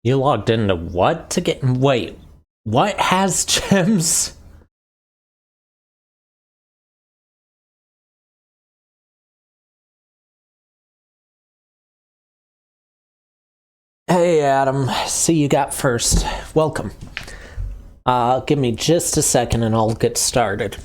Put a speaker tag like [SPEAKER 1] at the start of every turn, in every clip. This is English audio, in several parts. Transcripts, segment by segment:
[SPEAKER 1] You logged into what to get... Wait, what has gems? Hey Adam, see you got first. Welcome. Give me just a second and I'll get started.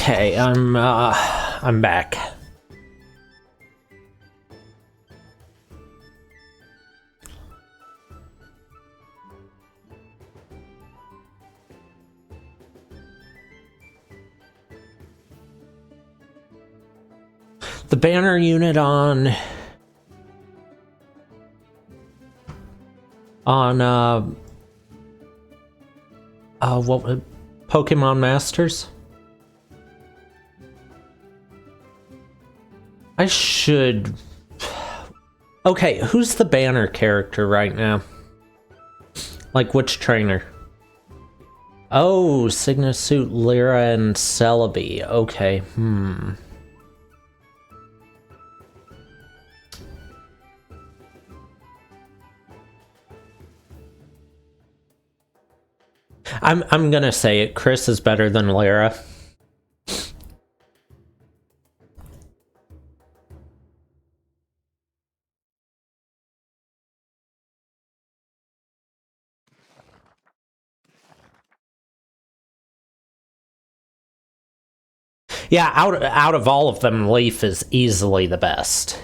[SPEAKER 1] Okay, I'm back. The banner unit on what Pokemon Masters? I should... Okay, who's the banner character right now? Like, which trainer? Oh, Signasuit, Lyra, and Celebi. Okay, I'm gonna say it. Chris is better than Lyra. Yeah, out of all of them, Leaf is easily the best.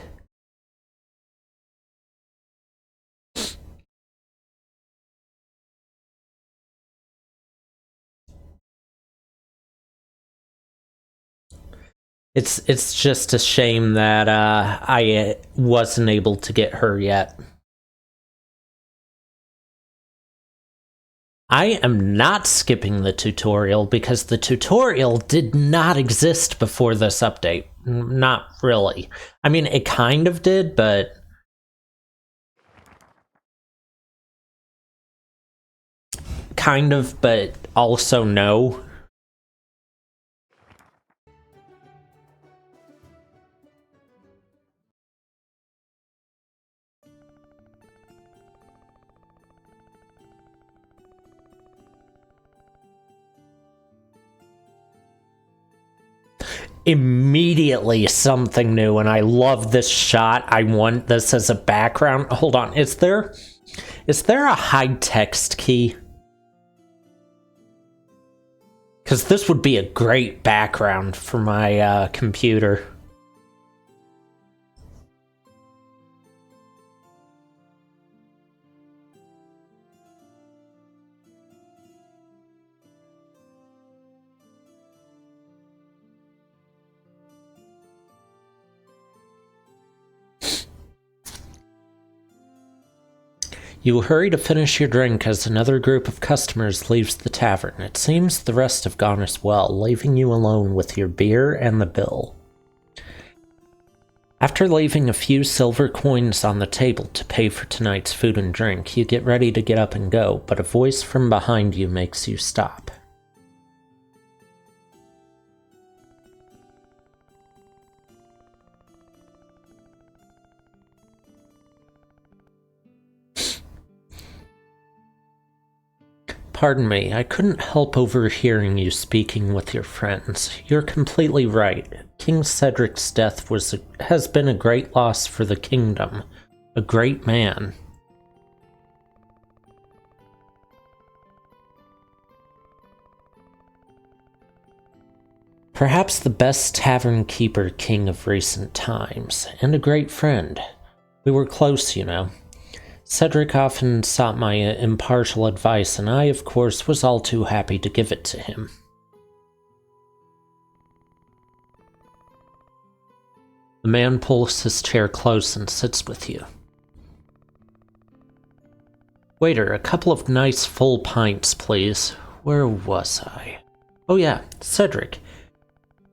[SPEAKER 1] It's just a shame that I wasn't able to get her yet. I am not skipping the tutorial because the tutorial did not exist before this update. Not really. I mean, it kind of did, but... Kind of, but also no. Immediately something new, and I love this shot. I want this as a background. Hold on, is there Is there a hide text key? Because this would be a great background for my computer. You hurry to finish your drink as another group of customers leaves the tavern. It seems the rest have gone as well, leaving you alone with your beer and the bill. After leaving a few silver coins on the table to pay for tonight's food and drink, you get ready to get up and go, but a voice from behind you makes you stop. Pardon me, I couldn't help overhearing you speaking with your friends. You're completely right. King Cedric's death has been a great loss for the kingdom. A great man. Perhaps the best tavern keeper king of recent times, and a great friend. We were close, you know. Cedric often sought my impartial advice, and I, of course, was all too happy to give it to him. The man pulls his chair close and sits with you. Waiter, a couple of nice full pints, please. Where was I? Oh yeah, Cedric.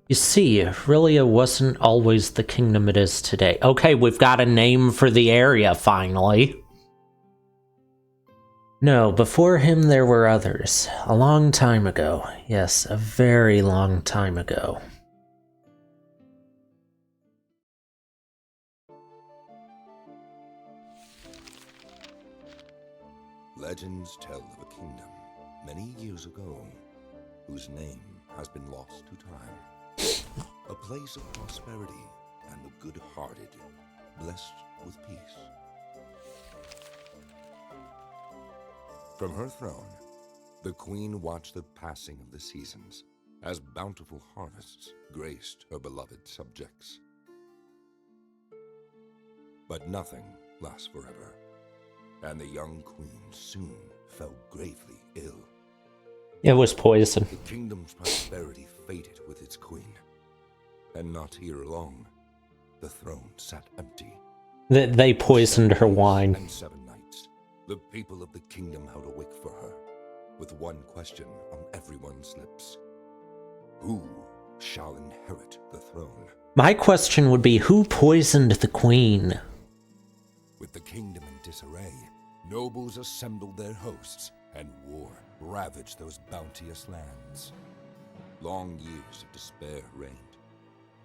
[SPEAKER 1] You see, Rilia wasn't always the kingdom it is today. Okay, we've got a name for the area, finally. No, before him there were others. A long time ago. Yes, a very long time ago.
[SPEAKER 2] Legends tell of a kingdom many years ago whose name has been lost to time. A place of prosperity and the good-hearted, blessed with peace. From her throne, the queen watched the passing of the seasons as bountiful harvests graced her beloved subjects. But nothing lasts forever, and the young queen soon fell gravely ill.
[SPEAKER 1] It was poison.
[SPEAKER 2] The kingdom's prosperity faded with its queen, and not here long, the throne sat empty.
[SPEAKER 1] They poisoned her wine.
[SPEAKER 2] And 7 nights, the people of the kingdom held awake for her, with one question on everyone's lips. Who shall inherit the throne?
[SPEAKER 1] My question would be, who poisoned the queen?
[SPEAKER 2] With the kingdom in disarray, nobles assembled their hosts, and war ravaged those bounteous lands. Long years of despair reigned,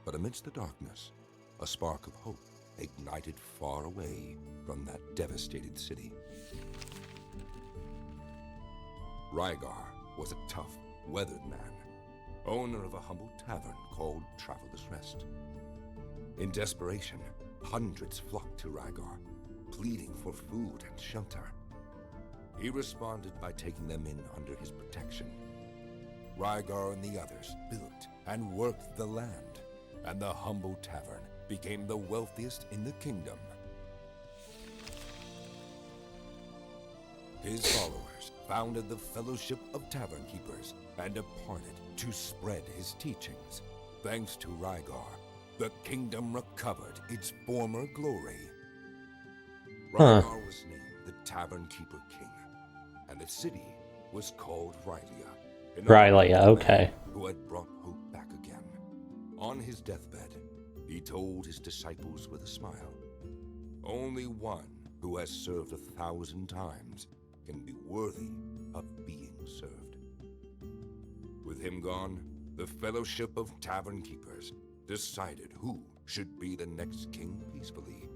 [SPEAKER 2] but amidst the darkness, a spark of hope ignited far away from that devastated city. Rygar was a tough, weathered man, owner of a humble tavern called Traveler's Rest. In desperation, hundreds flocked to Rygar, pleading for food and shelter. He responded by taking them in under his protection. Rygar and the others built and worked the land, and the humble tavern became the wealthiest in the kingdom. His followers founded the Fellowship of Tavern Keepers and departed to spread his teachings. Thanks to Rygar, the kingdom recovered its former glory. Rygar was named the Tavern Keeper King, and the city was called Rylia.
[SPEAKER 1] Okay.
[SPEAKER 2] Who had brought hope back again. On his deathbed, he told his disciples with a smile, only one who has served 1,000 times can be worthy of being served. With him gone, the Fellowship of Tavern Keepers decided who should be the next king peacefully,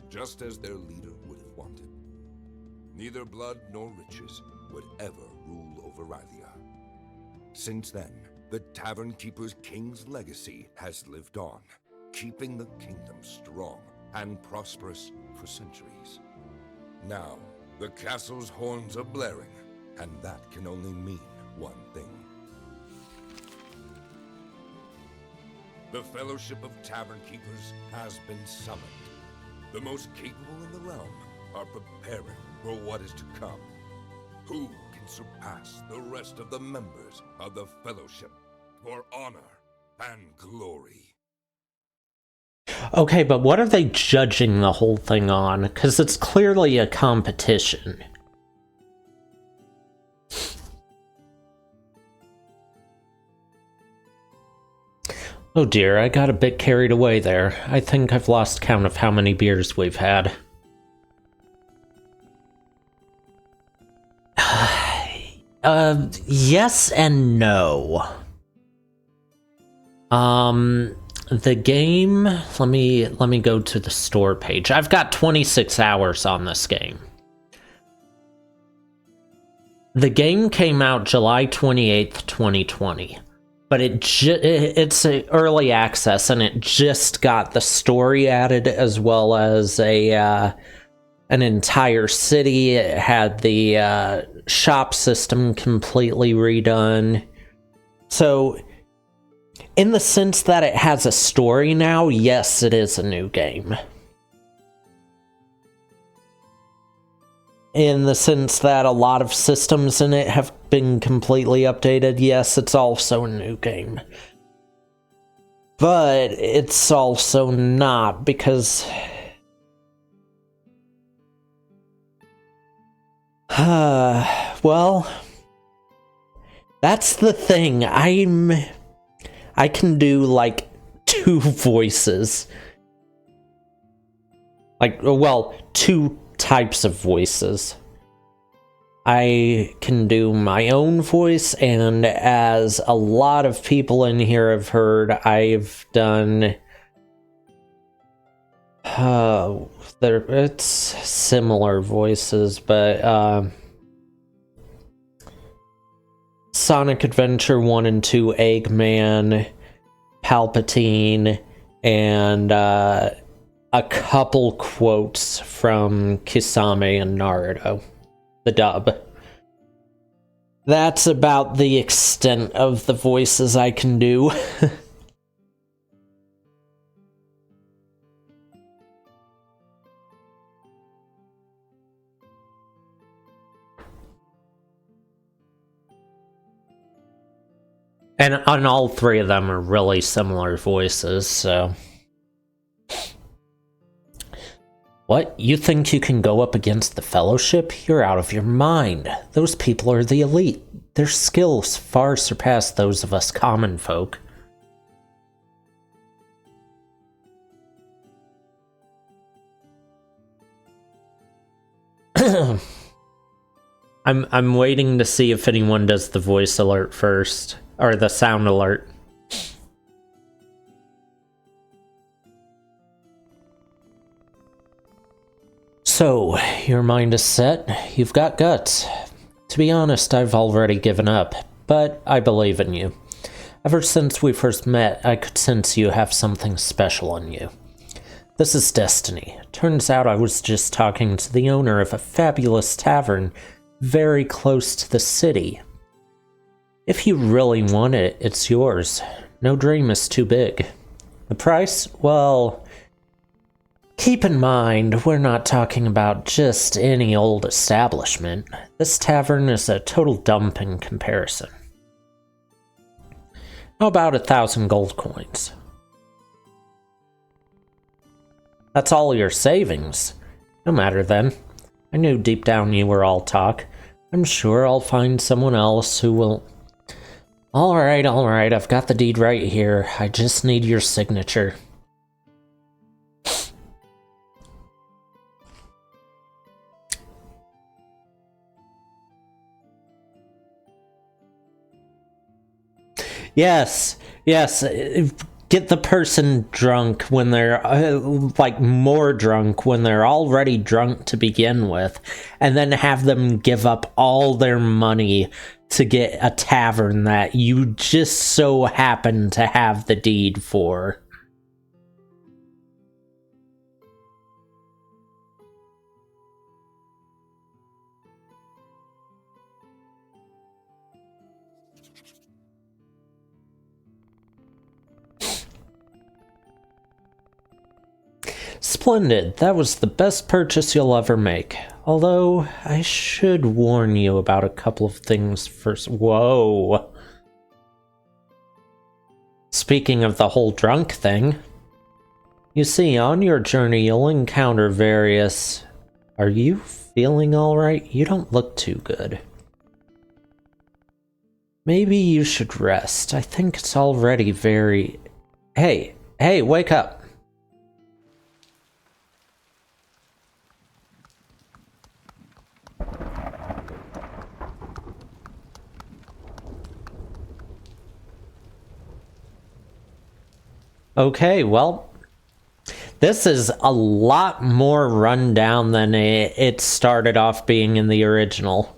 [SPEAKER 2] just as their leader would have wanted. Neither blood nor riches would ever rule over Rylia. Since then, the Tavern Keeper's king's legacy has lived on, keeping the kingdom strong and prosperous for centuries. Now, The castle's horns are blaring, and that can only mean one thing. The Fellowship of Tavern Keepers has been summoned. The most capable in the realm are preparing for what is to come. Who can surpass the rest of the members of the Fellowship for honor and glory?
[SPEAKER 1] Okay, but what are they judging the whole thing on? Because it's clearly a competition. Oh dear, I got a bit carried away there. I think I've lost count of how many beers we've had. Yes and no. The game, let me go to the store page. I've got 26 hours on this game. The game came out July 28th, 2020. But it's an early access, and it just got the story added as well as an entire city. It had the shop system completely redone. So, in the sense that it has a story now, yes, it is a new game. In the sense that a lot of systems in it have been completely updated, yes, it's also a new game. But it's also not, because well, that's the thing. I can do like 2 voices. Like, well, 2 types of voices. I can do my own voice, and as a lot of people in here have heard, I've done it's similar voices, but Sonic Adventure 1 and 2, Eggman, Palpatine, and a couple quotes from Kisame and Naruto, the dub. That's about the extent of the voices I can do. And on all 3 of them are really similar voices, so... What? You think you can go up against the Fellowship? You're out of your mind. Those people are the elite. Their skills far surpass those of us common folk. I'm waiting to see if anyone does the voice alert first, or the sound alert. So, your mind is set, you've got guts. To be honest, I've already given up, but I believe in you. Ever since we first met, I could sense you have something special in you. This is destiny. Turns out I was just talking to the owner of a fabulous tavern very close to the city. If you really want it, it's yours. No dream is too big. The price? Well... keep in mind, we're not talking about just any old establishment. This tavern is a total dump in comparison. How about 1,000 gold coins? That's all your savings. No matter then. I knew deep down you were all talk. I'm sure I'll find someone else who will... Alright, I've got the deed right here. I just need your signature. Yes. Get the person drunk when they're, like, more drunk when they're already drunk to begin with, and then have them give up all their money to get a tavern that you just so happen to have the deed for. Splendid. That was the best purchase you'll ever make. Although, I should warn you about a couple of things first. Whoa. Speaking of the whole drunk thing, you see, on your journey you'll encounter various... Are you feeling alright? You don't look too good. Maybe you should rest. I think it's already very... Hey, wake up! Okay, well, this is a lot more rundown than it started off being in the original.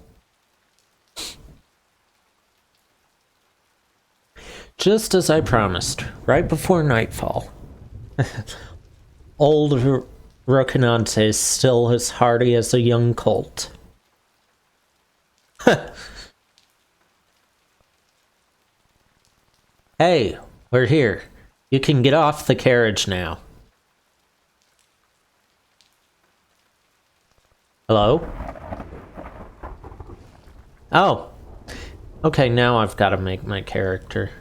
[SPEAKER 1] Just as I promised, right before nightfall. Old Rocinante is still as hardy as a young colt. Hey, we're here. You can get off the carriage now. Hello? Oh. Okay, now I've got to make my character.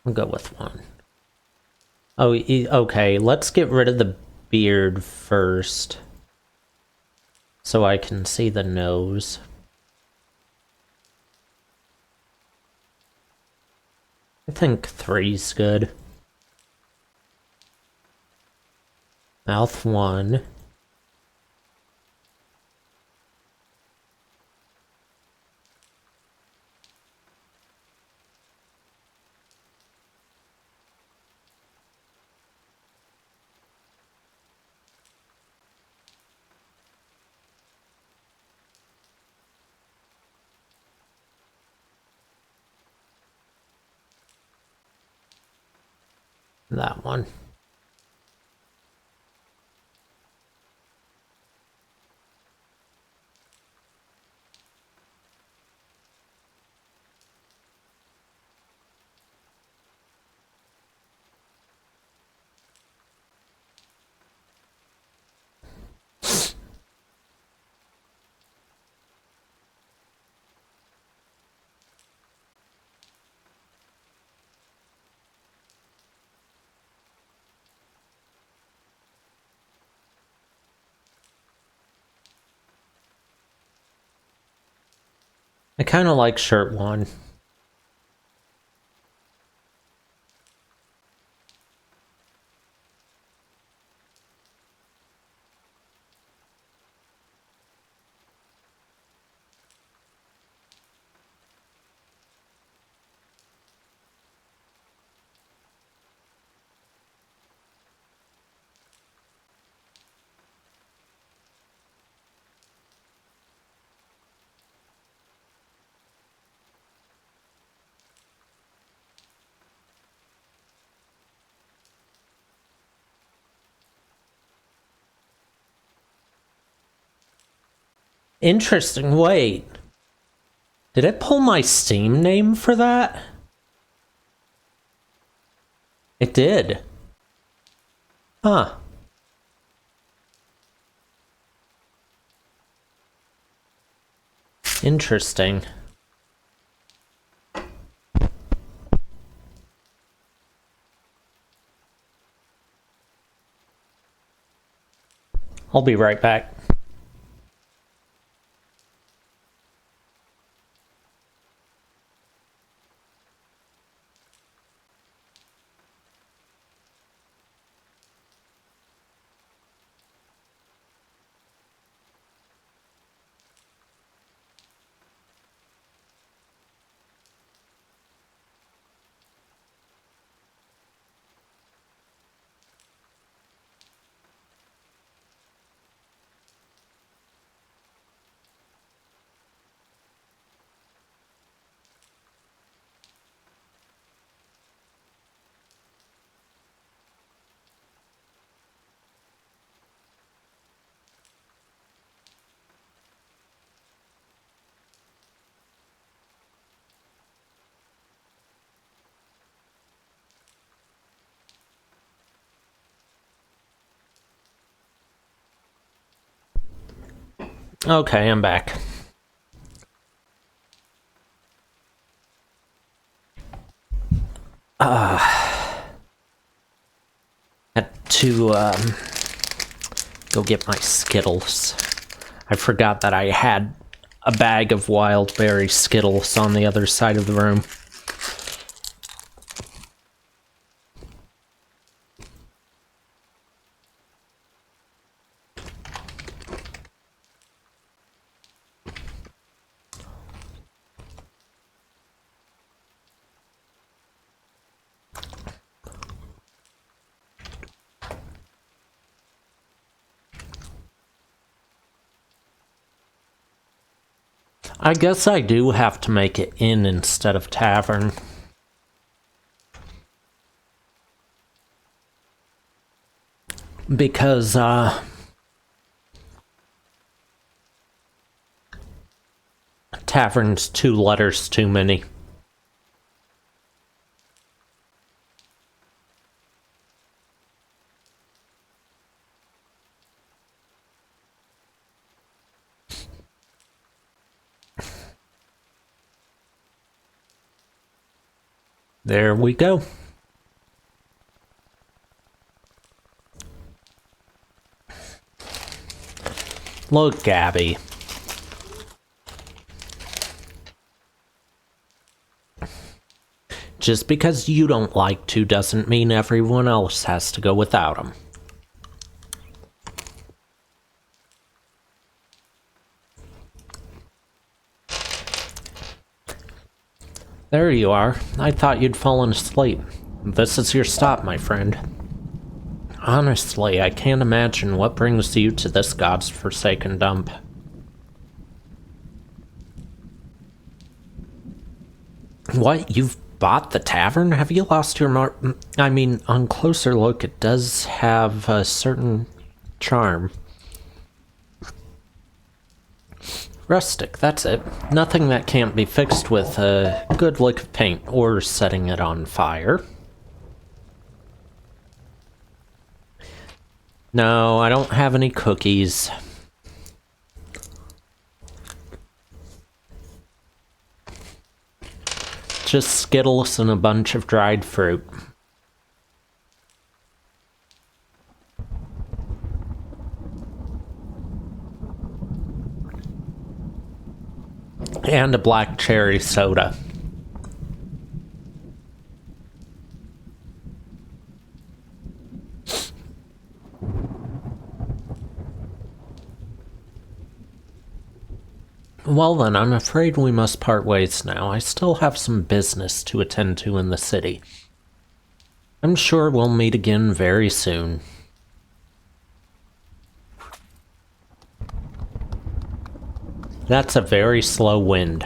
[SPEAKER 1] I'll go with one. Oh, okay, let's get rid of the beard first. So I can see the nose. I think 3's good. Mouth 1. That one. I kind of like shirt 1. Interesting, wait. Did it pull my Steam name for that? It did. Huh. Interesting. I'll be right back. Okay, I'm back. Had to go get my Skittles. I forgot that I had a bag of wild berry Skittles on the other side of the room. I guess I do have to make it inn instead of tavern. Because, tavern's 2 letters too many. There we go. Look, Gabby. Just because you don't like to doesn't mean everyone else has to go without them. There you are. I thought you'd fallen asleep. This is your stop, my friend. Honestly, I can't imagine what brings you to this god's forsaken dump. What? You've bought the tavern? Have you lost your I mean, on closer look, it does have a certain charm. Rustic, that's it. Nothing that can't be fixed with a good lick of paint or setting it on fire. No, I don't have any cookies. Just Skittles and a bunch of dried fruit. And a black cherry soda. Well then, I'm afraid we must part ways now. I still have some business to attend to in the city. I'm sure we'll meet again very soon. That's a very slow wind.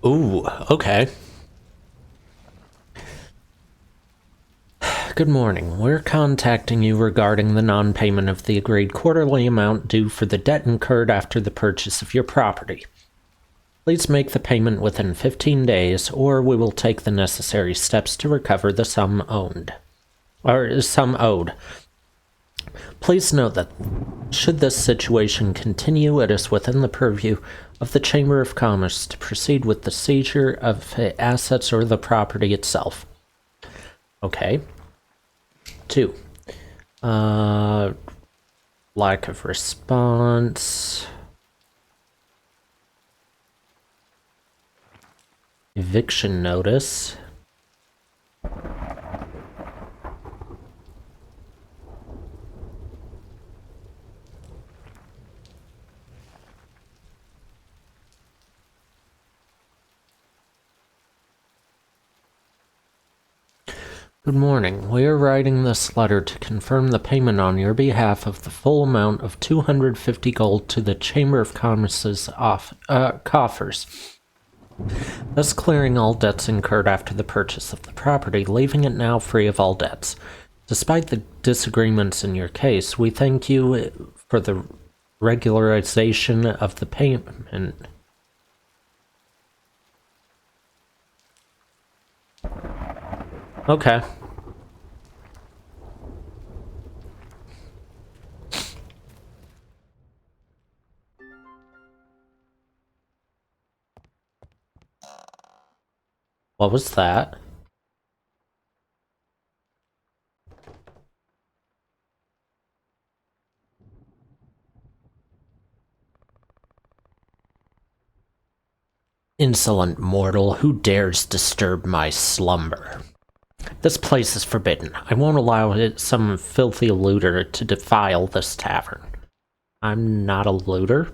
[SPEAKER 1] Ooh, okay. Good morning. We're contacting you regarding the non-payment of the agreed quarterly amount due for the debt incurred after the purchase of your property. Please make the payment within 15 days, or we will take the necessary steps to recover the sum owed. Please note that should this situation continue, it is within the purview of the Chamber of Commerce to proceed with the seizure of assets or the property itself. Okay. 2. Lack of response. Eviction notice. Good morning. We are writing this letter to confirm the payment on your behalf of the full amount of 250 gold to the Chamber of Commerce's coffers, thus clearing all debts incurred after the purchase of the property, leaving it now free of all debts. Despite the disagreements in your case, we thank you for the regularization of the payment. Okay. What was that? Insolent mortal, who dares disturb my slumber? This place is forbidden. I won't allow some filthy looter to defile this tavern. I'm not a looter.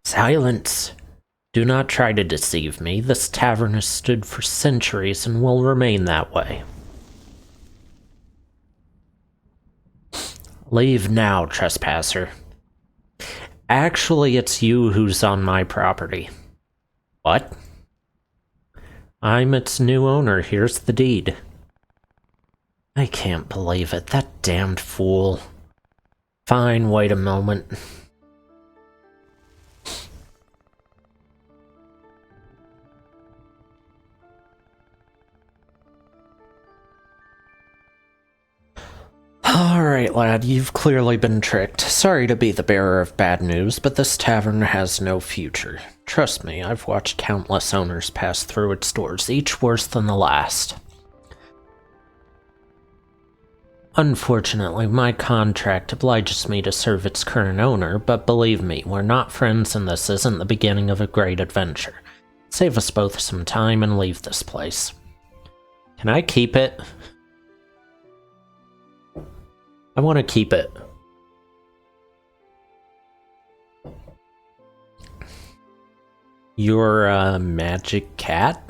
[SPEAKER 1] Silence! Do not try to deceive me. This tavern has stood for centuries and will remain that way. Leave now, trespasser. Actually, it's you who's on my property. What? I'm its new owner. Here's the deed. I can't believe it. That damned fool. Fine, wait a moment. Alright, lad, you've clearly been tricked. Sorry to be the bearer of bad news, but this tavern has no future. Trust me, I've watched countless owners pass through its doors, each worse than the last. Unfortunately, my contract obliges me to serve its current owner, but believe me, we're not friends and this isn't the beginning of a great adventure. Save us both some time and leave this place. Can I keep it? I want to keep it. You're a magic cat?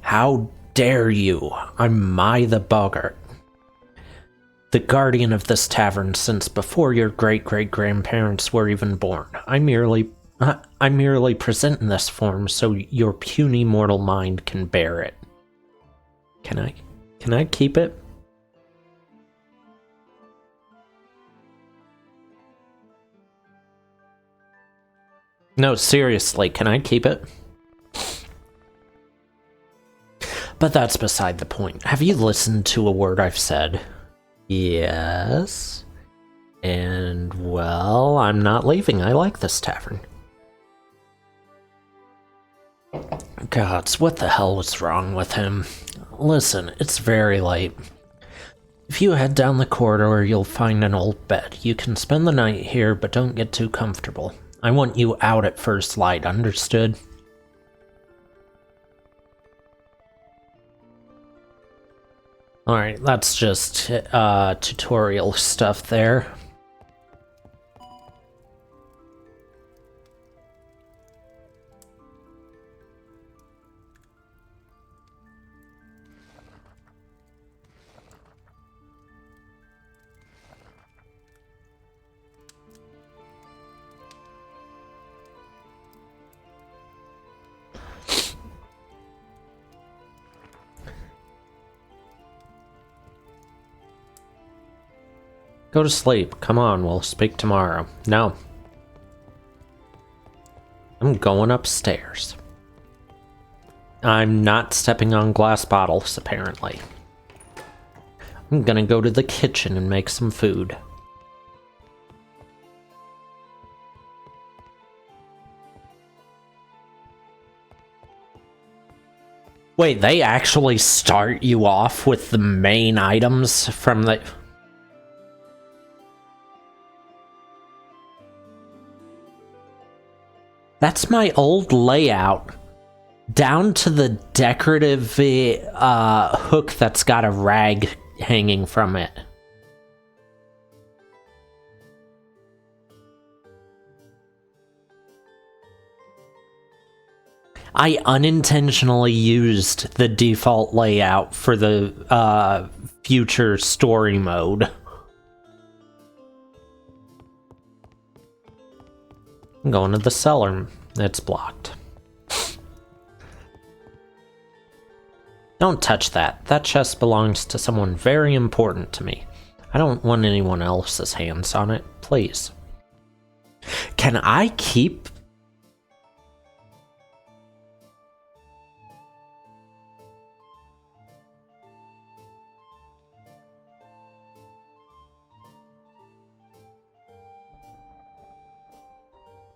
[SPEAKER 1] How dare you? I'm Mai the Boggart, the guardian of this tavern since before your great-great-grandparents were even born. I'm merely present in this form so your puny mortal mind can bear it. Can I keep it? No, seriously, can I keep it? But that's beside the point. Have you listened to a word I've said? Yes. And, well, I'm not leaving. I like this tavern. Gods, what the hell was wrong with him? Listen, it's very late. If you head down the corridor, you'll find an old bed. You can spend the night here, but don't get too comfortable. I want you out at first light, understood? Alright, that's just tutorial stuff there. Go to sleep. Come on, we'll speak tomorrow. No. I'm going upstairs. I'm not stepping on glass bottles, apparently. I'm gonna go to the kitchen and make some food. Wait, they actually start you off with the main items from the... That's my old layout. Down to the decorative hook that's got a rag hanging from it. I unintentionally used the default layout for the future story mode. I'm going to the cellar. It's blocked. Don't touch that. That chest belongs to someone very important to me. I don't want anyone else's hands on it, please. Can I keep...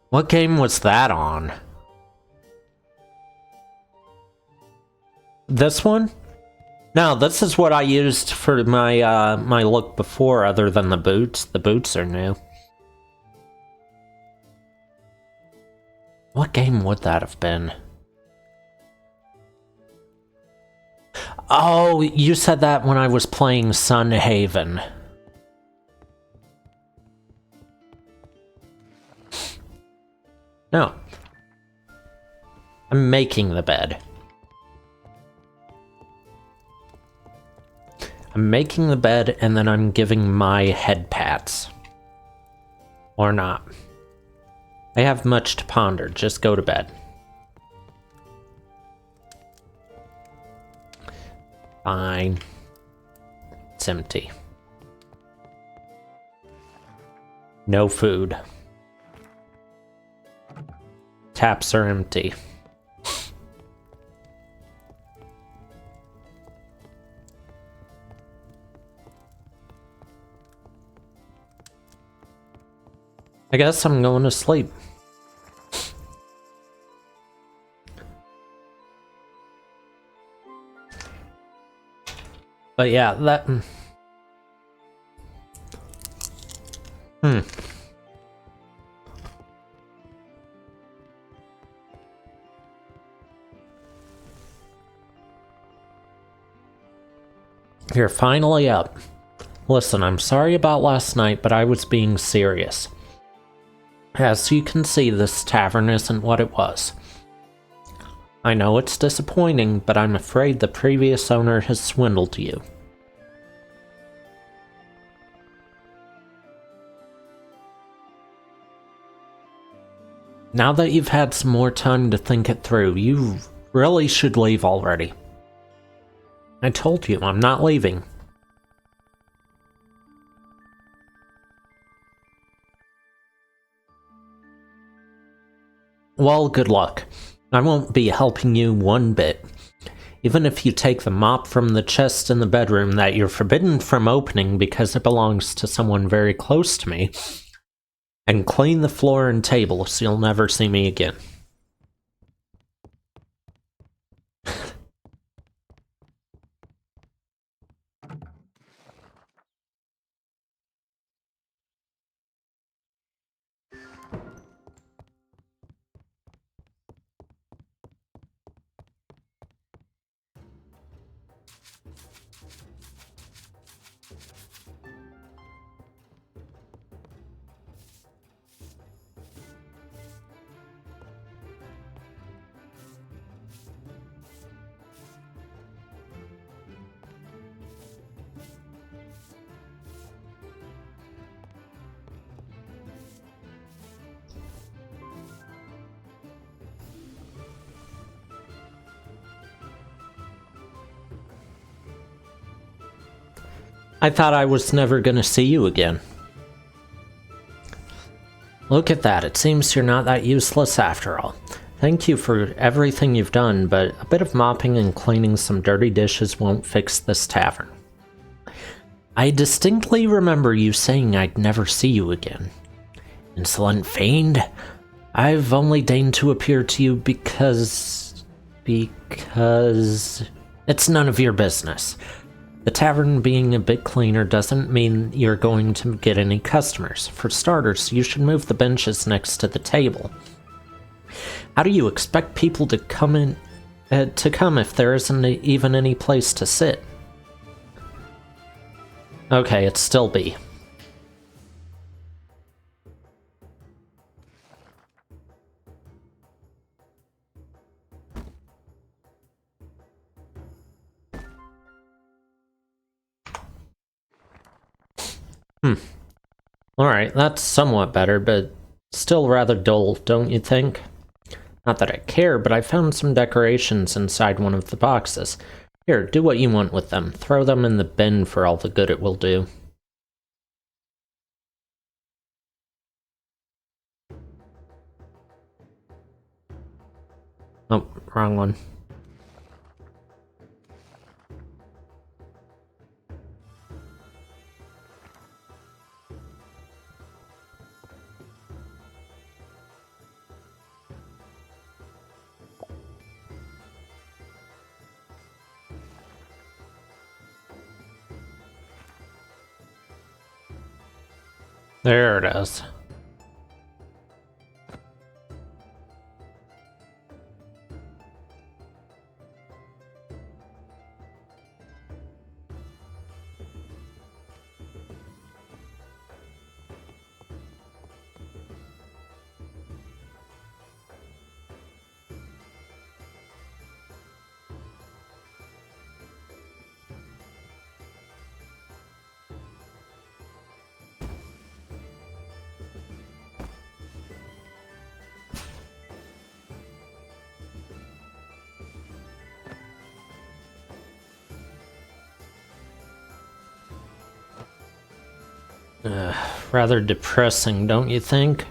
[SPEAKER 1] What game was that on? This one? No, this is what I used for my my look before, other than the boots. The boots are new. What game would that have been? Oh, you said that when I was playing Sun Haven. No. I'm making the bed. I'm making the bed, and then I'm giving my head pats. Or not. I have much to ponder. Just go to bed. Fine. It's empty. No food. Taps are empty. I guess I'm going to sleep. But yeah, that... You're finally up. Listen, I'm sorry about last night, but I was being serious. As you can see, this tavern isn't what it was. I know it's disappointing, but I'm afraid the previous owner has swindled you. Now that you've had some more time to think it through, you really should leave already. I told you, I'm not leaving. Well, good luck. I won't be helping you one bit. Even if you take the mop from the chest in the bedroom that you're forbidden from opening because it belongs to someone very close to me, and clean the floor and table so you'll never see me again. I thought I was never gonna see you again. Look at that, it seems you're not that useless after all. Thank you for everything you've done, but a bit of mopping and cleaning some dirty dishes won't fix this tavern. I distinctly remember you saying I'd never see you again. Insolent fiend, I've only deigned to appear to you because it's none of your business. The tavern being a bit cleaner doesn't mean you're going to get any customers. For starters, you should move the benches next to the table. How do you expect people to come if there isn't even any place to sit? Okay, it's still B. Alright, that's somewhat better, but still rather dull, don't you think? Not that I care, but I found some decorations inside one of the boxes. Here, do what you want with them. Throw them in the bin for all the good it will do. Oh, wrong one. There it is. Rather depressing, don't you think?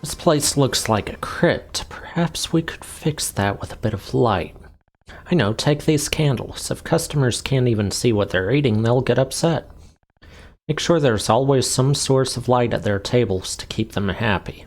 [SPEAKER 1] This place looks like a crypt. Perhaps we could fix that with a bit of light. I know, take these candles. If customers can't even see what they're eating, they'll get upset. Make sure there's always some source of light at their tables to keep them happy.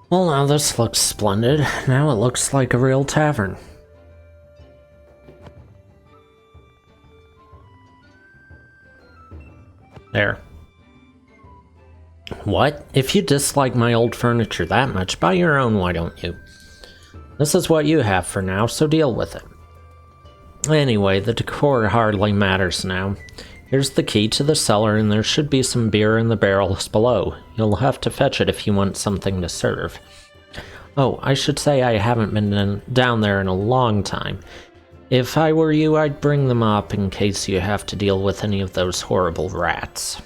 [SPEAKER 1] Well, now this looks splendid. Now it looks like a real tavern. There. What? If you dislike my old furniture that much, buy your own, why don't you? This is what you have for now, so deal with it. Anyway, the decor hardly matters now. Here's the key to the cellar, and there should be some beer in the barrels below. You'll have to fetch it if you want something to serve. Oh, I should say I haven't been down there in a long time. If I were you, I'd bring them up in case you have to deal with any of those horrible rats.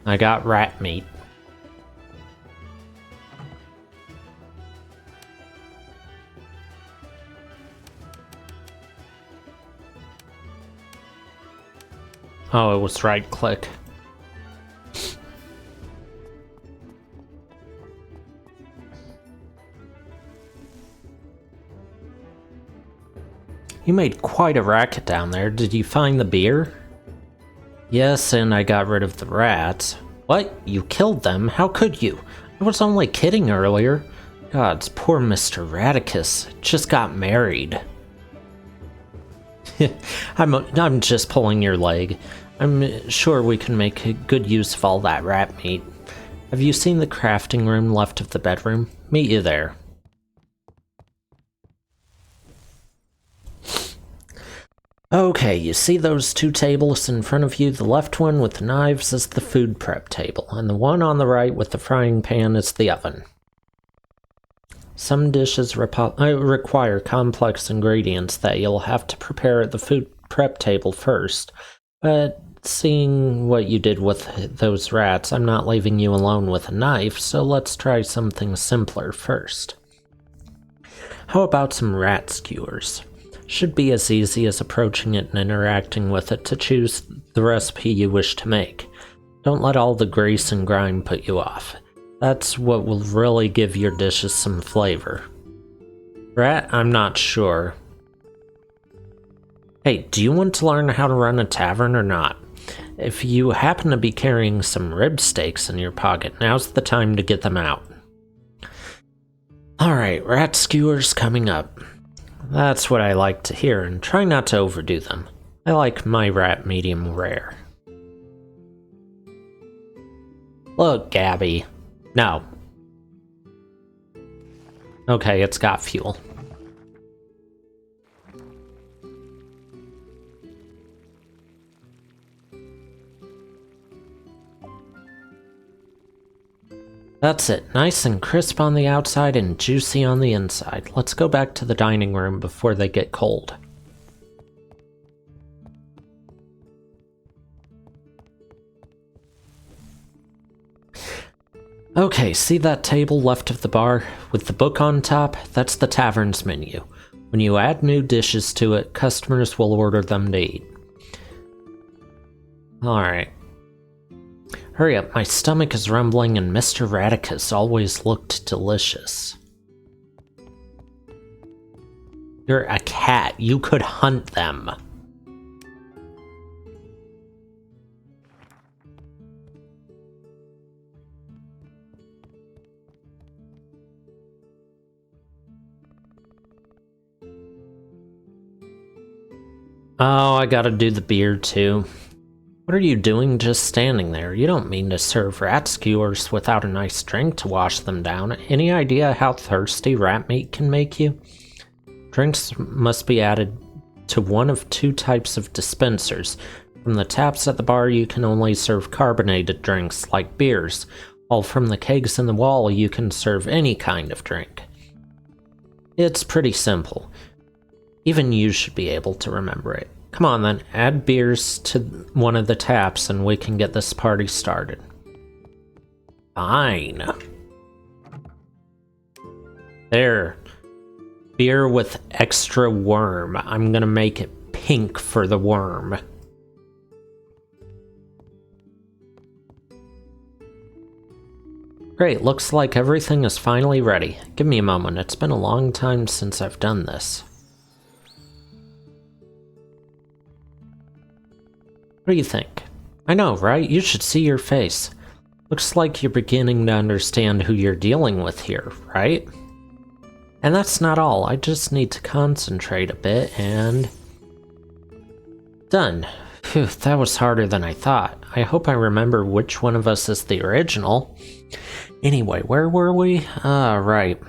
[SPEAKER 1] I got rat meat. Oh, it was right click. You made quite a racket down there. Did you find the beer? Yes, and I got rid of the rats. What? You killed them? How could you? I was only kidding earlier. Gods, poor Mr. Radicus just got married. I'm just pulling your leg. I'm sure we can make a good use of all that rat meat. Have you seen the crafting room left of the bedroom? Meet you there. Okay, you see those two tables in front of you? The left one with the knives is the food prep table, and the one on the right with the frying pan is the oven. Some dishes require complex ingredients that you'll have to prepare at the food prep table first, but seeing what you did with those rats, I'm not leaving you alone with a knife, so let's try something simpler first. How about some rat skewers? Should be as easy as approaching it and interacting with it to choose the recipe you wish to make. Don't let all the grease and grime put you off. That's what will really give your dishes some flavor. Rat? I'm not sure. Hey, do you want to learn how to run a tavern or not? If you happen to be carrying some rib steaks in your pocket, now's the time to get them out. Alright, rat skewers coming up. That's what I like to hear, and try not to overdo them. I like my rat medium rare. Look, Gabby. No. Okay, it's got fuel. That's it. Nice and crisp on the outside and juicy on the inside. Let's go back to the dining room before they get cold. Okay, see that table left of the bar with the book on top? That's the tavern's menu. When you add new dishes to it, customers will order them to eat. Alright. Hurry up, my stomach is rumbling and Mr. Radicus always looked delicious. You're a cat, you could hunt them. Oh, I gotta do the beer too. What are you doing just standing there? You don't mean to serve rat skewers without a nice drink to wash them down. Any idea how thirsty rat meat can make you? Drinks must be added to one of two types of dispensers. From the taps at the bar, you can only serve carbonated drinks like beers, while from the kegs in the wall, you can serve any kind of drink. It's pretty simple. Even you should be able to remember it. Come on then, add beers to one of the taps and we can get this party started. Fine. There. Beer with extra worm. I'm gonna make it pink for the worm. Great, looks like everything is finally ready. Give me a moment, it's been a long time since I've done this. What do you think? I know, right? You should see your face. Looks like you're beginning to understand who you're dealing with here, right? And that's not all. I just need to concentrate a bit and... Done. Phew, that was harder than I thought. I hope I remember which one of us is the original. Anyway, where were we? Right.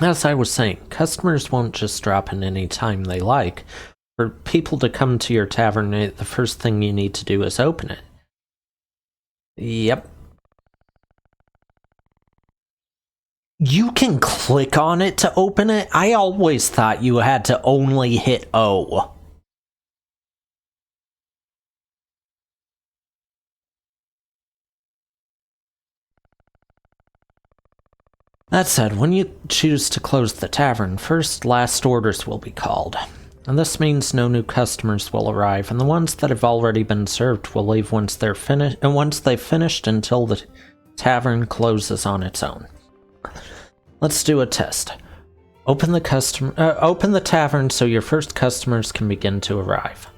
[SPEAKER 1] As I was saying, customers won't just drop in any time they like. For people to come to your tavern, the first thing you need to do is open it. Yep. You can click on it to open it? I always thought you had to only hit O. That said, when you choose to close the tavern, first last orders will be called. And this means no new customers will arrive, and the ones that have already been served will leave once they're finished, and once they've finished until the tavern closes on its own. Let's do a test. Open the tavern so your first customers can begin to arrive.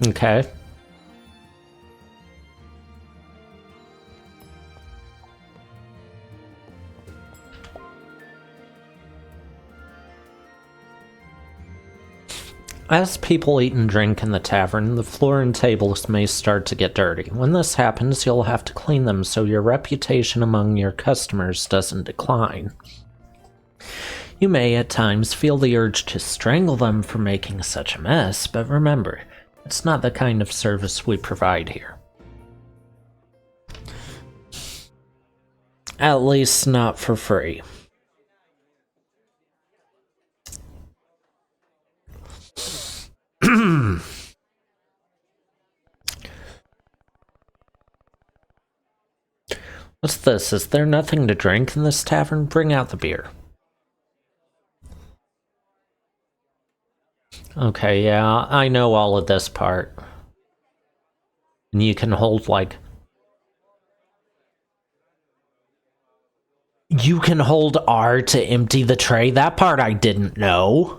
[SPEAKER 1] Okay. As people eat and drink in the tavern, the floor and tables may start to get dirty. When this happens, you'll have to clean them so your reputation among your customers doesn't decline. You may at times feel the urge to strangle them for making such a mess, but remember, it's not the kind of service we provide here. At least not for free. What's this? Is there nothing to drink in this tavern? Bring out the beer. Okay, yeah, I know all of this part. And you can hold, like, You can hold R to empty the tray? That part I didn't know.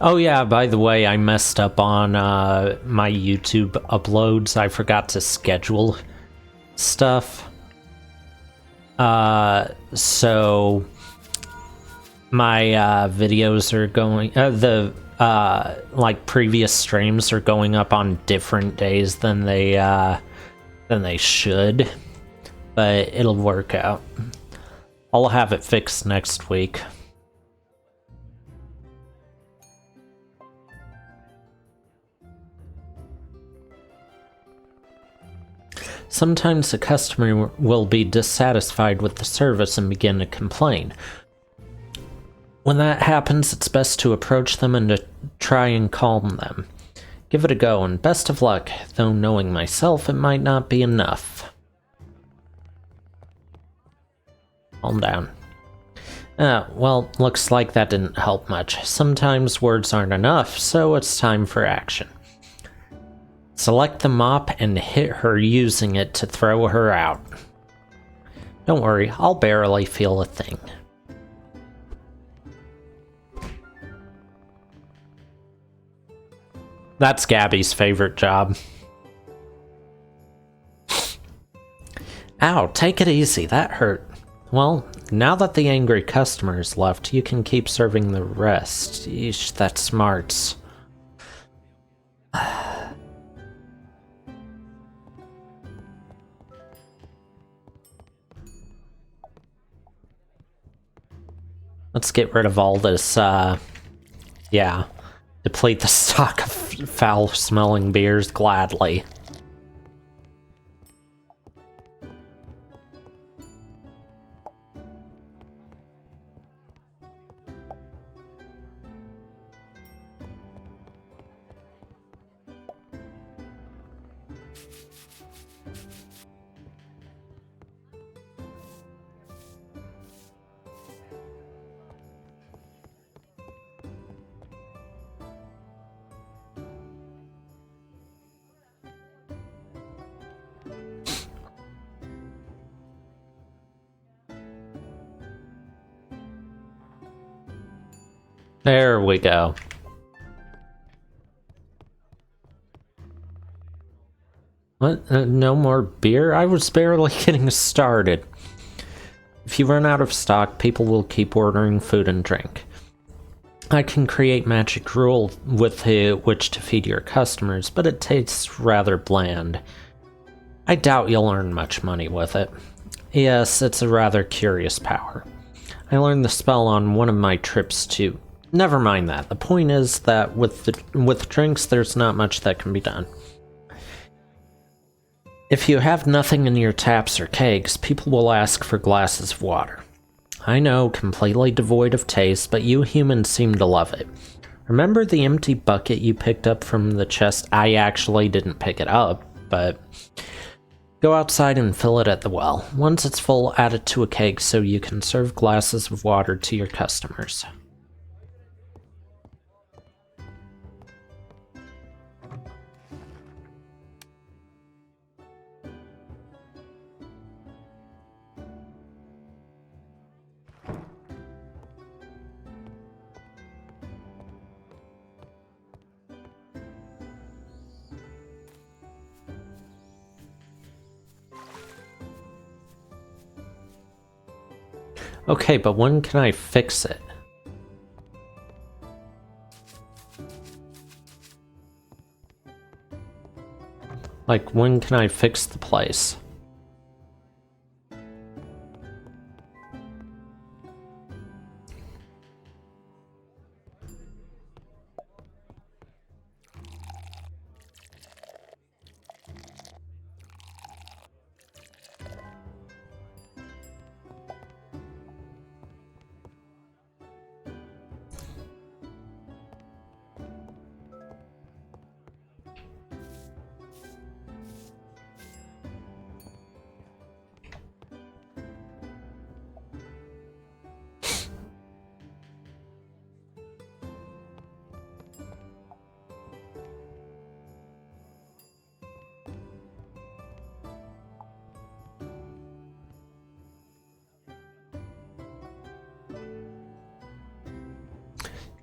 [SPEAKER 1] Oh yeah, by the way, I messed up on my YouTube uploads. I forgot to schedule stuff. So my videos are going, like previous streams are going up on different days than they should, but it'll work out. I'll have it fixed next week. Sometimes a customer will be dissatisfied with the service and begin to complain. When that happens, it's best to approach them and to try and calm them. Give it a go, and best of luck, though knowing myself, it might not be enough. Calm down. Well, looks like that didn't help much. Sometimes words aren't enough, so it's time for action. Select the mop and hit her using it to throw her out. Don't worry, I'll barely feel a thing. That's Gabby's favorite job. Ow, take it easy, that hurt. Well, now that the angry customer's left, you can keep serving the rest. Eesh, that smarts. Let's get rid of all this, yeah. Deplete the stock of foul-smelling beers gladly. There we go. What? No more beer? I was barely getting started. If you run out of stock, people will keep ordering food and drink. I can create magic gruel with which to feed your customers, but it tastes rather bland. I doubt you'll earn much money with it. Yes, it's a rather curious power. I learned the spell on one of my trips to... Never mind that. The point is that with drinks, there's not much that can be done. If you have nothing in your taps or kegs, people will ask for glasses of water. I know, completely devoid of taste, but you humans seem to love it. Remember the empty bucket you picked up from the chest? I actually didn't pick it up, but... Go outside and fill it at the well. Once it's full, add it to a keg so you can serve glasses of water to your customers. Okay, but when can I fix it? Like, when can I fix the place?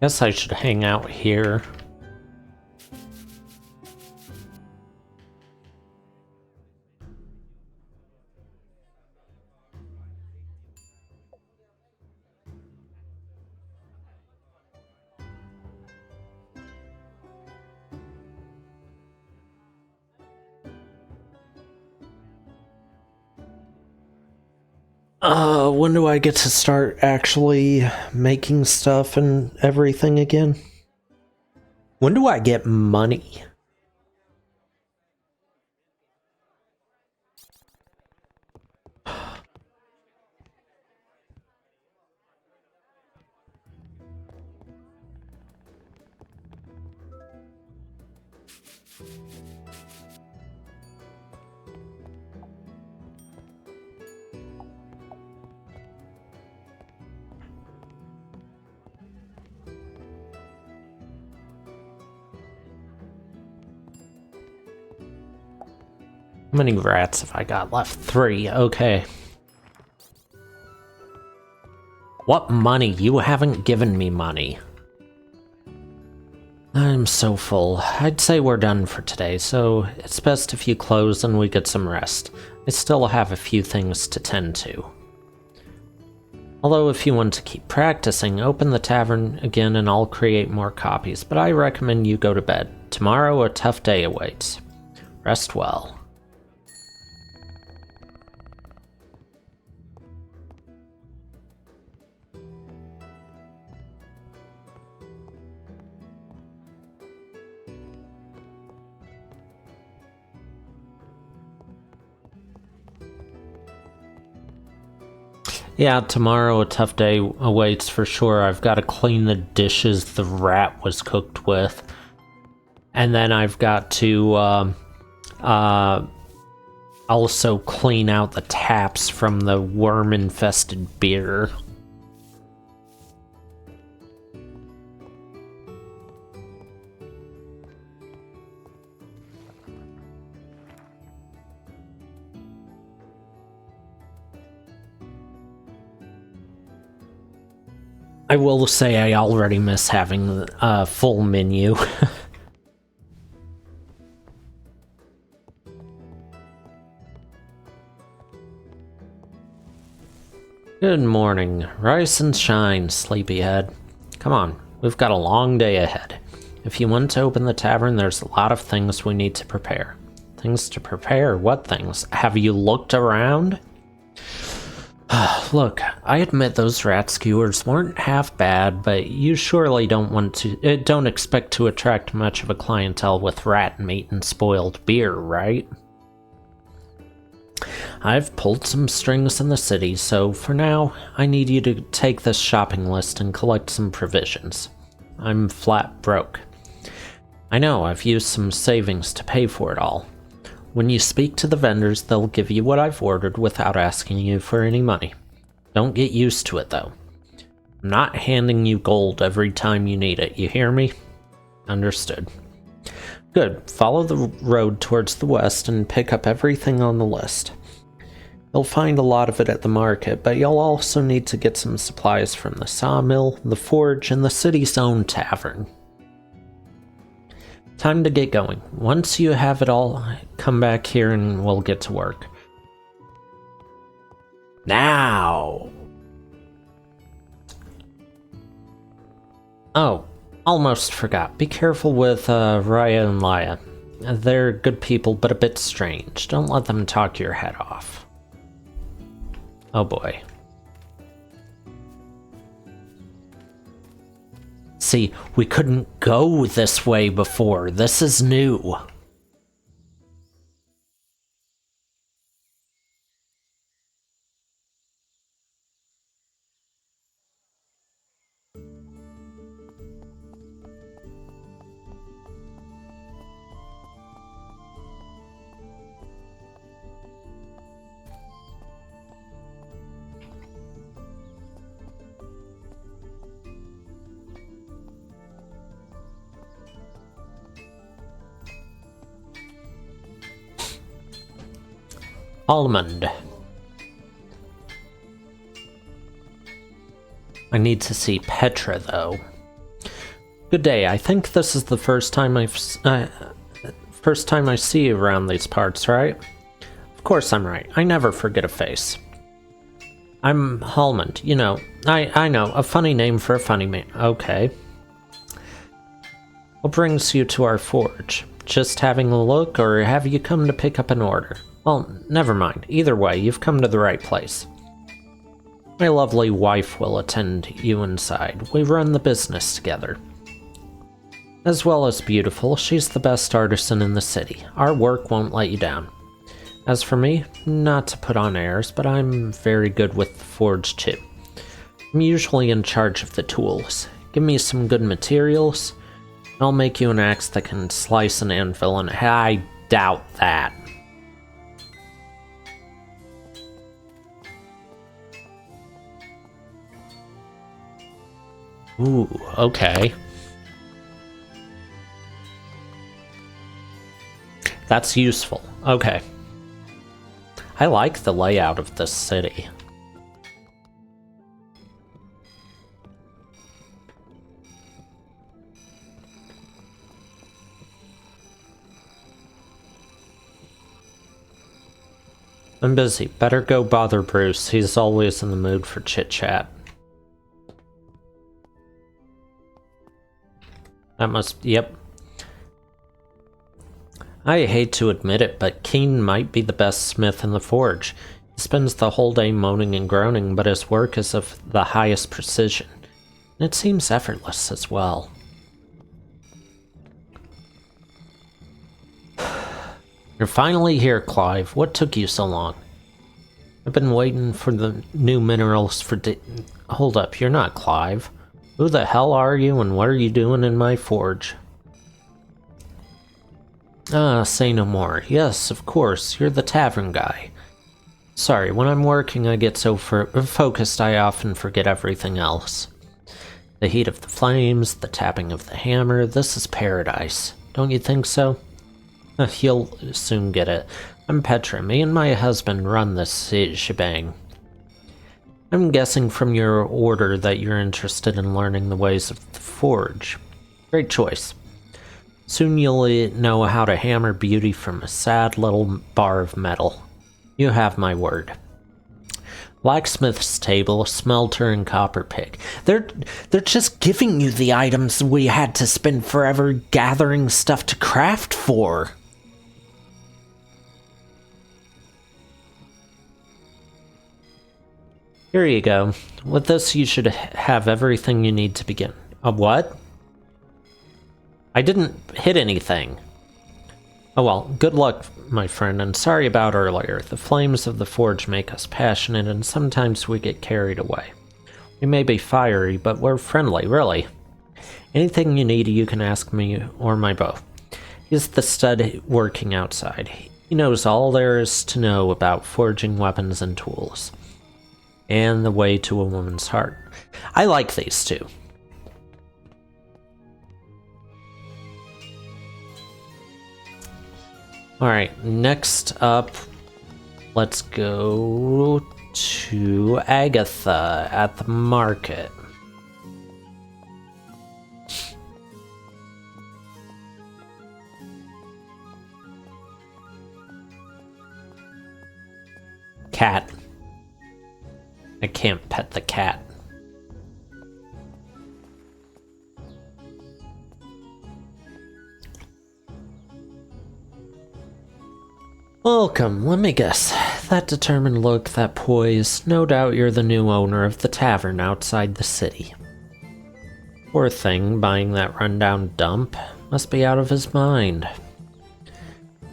[SPEAKER 1] Guess I should hang out here. When do I get to start actually making stuff and everything again? When do I get money? How many rats have I got left? 3, okay. What money? You haven't given me money. I'm so full. I'd say we're done for today, so it's best if you close and we get some rest. I still have a few things to tend to. Although if you want to keep practicing, open the tavern again and I'll create more copies, but I recommend you go to bed. Tomorrow a tough day awaits. Rest well. Yeah, tomorrow a tough day awaits for sure. I've got to clean the dishes the rat was cooked with. And then I've got to also clean out the taps from the worm-infested beer. I will say I already miss having a full menu. Good morning. Rise and shine, sleepyhead. Come on, we've got a long day ahead. If you want to open the tavern, there's a lot of things we need to prepare. Things to prepare? What things? Have you looked around? Look, I admit those rat skewers weren't half bad, but you surely don't expect to attract much of a clientele with rat meat and spoiled beer, right? I've pulled some strings in the city, so for now, I need you to take this shopping list and collect some provisions. I'm flat broke. I know, I've used some savings to pay for it all. When you speak to the vendors, they'll give you what I've ordered without asking you for any money. Don't get used to it, though. I'm not handing you gold every time you need it, you hear me? Understood. Good, follow the road towards the west and pick up everything on the list. You'll find a lot of it at the market, but you'll also need to get some supplies from the sawmill, the forge, and the city's own tavern. Time to get going. Once you have it all, come back here and we'll get to work. Now! Oh, almost forgot. Be careful with Raya and Laya. They're good people, but a bit strange. Don't let them talk your head off. Oh boy. See, we couldn't go this way before. This is new. Almond. I need to see Petra, though. Good day. I think this is the first time first time I see you around these parts, right? Of course I'm right. I never forget a face. I'm Hallmund. You know, I know, a funny name for a funny man. Okay. What brings you to our forge? Just having a look, or have you come to pick up an order? Well, never mind. Either way, you've come to the right place. My lovely wife will attend you inside. We run the business together. As well as beautiful, she's the best artisan in the city. Our work won't let you down. As for me, not to put on airs, but I'm very good with the forge too. I'm usually in charge of the tools. Give me some good materials, and I'll make you an axe that can slice an anvil, and I doubt that. Ooh, okay. That's useful. Okay. I like the layout of this city. I'm busy. Better go bother Bruce. He's always in the mood for chit-chat. That must... yep. I hate to admit it, but Keen might be the best smith in the forge. He spends the whole day moaning and groaning, but his work is of the highest precision. And it seems effortless as well. You're finally here, Clive. What took you so long? I've been waiting for the new minerals for Hold up, you're not Clive. Who the hell are you, and what are you doing in my forge? Ah, say no more. Yes, of course, you're the tavern guy. Sorry, when I'm working I get so focused I often forget everything else. The heat of the flames, the tapping of the hammer, this is paradise. Don't you think so? You'll soon get it. I'm Petra. Me and my husband run this shebang. I'm guessing from your order that you're interested in learning the ways of the forge. Great choice. Soon you'll know how to hammer beauty from a sad little bar of metal. You have my word. Blacksmith's table, smelter, and copper pick. They're just giving you the items we had to spend forever gathering stuff to craft for. Here you go. With this, you should have everything you need to begin. A what? I didn't hit anything. Oh well, good luck, my friend, and sorry about earlier. The flames of the forge make us passionate, and sometimes we get carried away. We may be fiery, but we're friendly, really. Anything you need, you can ask me or my beau. He's the stud working outside. He knows all there is to know about forging weapons and tools. And the way to a woman's heart. I like these two. Alright, next up, let's go to Agatha at the market. Cat. I can't pet the cat. Welcome, let me guess. That determined look, that poise, no doubt you're the new owner of the tavern outside the city. Poor thing, buying that rundown dump. Must be out of his mind.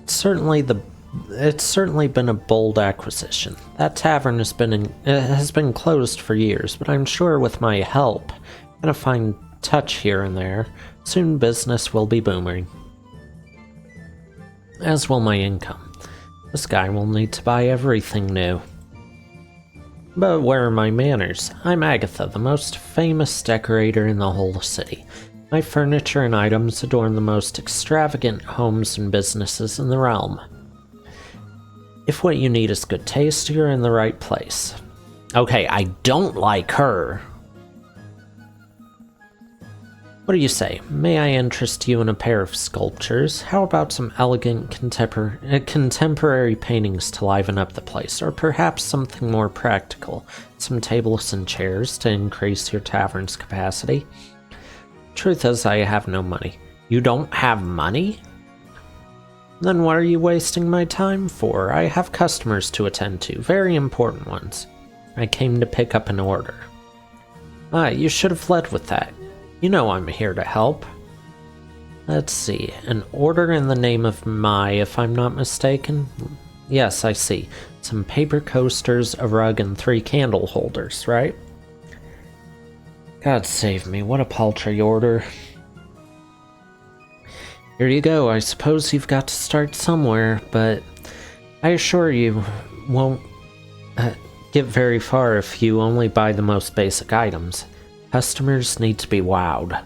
[SPEAKER 1] It's certainly been a bold acquisition. That tavern has been closed for years, but I'm sure with my help and a fine touch here and there, soon business will be booming. As will my income. This guy will need to buy everything new. But where are my manners? I'm Agatha, the most famous decorator in the whole city. My furniture and items adorn the most extravagant homes and businesses in the realm. If what you need is good taste, you're in the right place. Okay, I don't like her. What do you say? May I interest you in a pair of sculptures? How about some elegant contemporary paintings to liven up the place? Or perhaps something more practical? Some tables and chairs to increase your tavern's capacity? Truth is, I have no money. You don't have money? Then what are you wasting my time for? I have customers to attend to, very important ones. I came to pick up an order. Ah, you should have led with that. You know I'm here to help. Let's see, an order in the name of Mai, if I'm not mistaken? Yes, I see. Some paper coasters, a rug, and 3 candle holders, right? God save me, what a paltry order. Here you go, I suppose you've got to start somewhere, but I assure you won't get very far if you only buy the most basic items. Customers need to be wowed.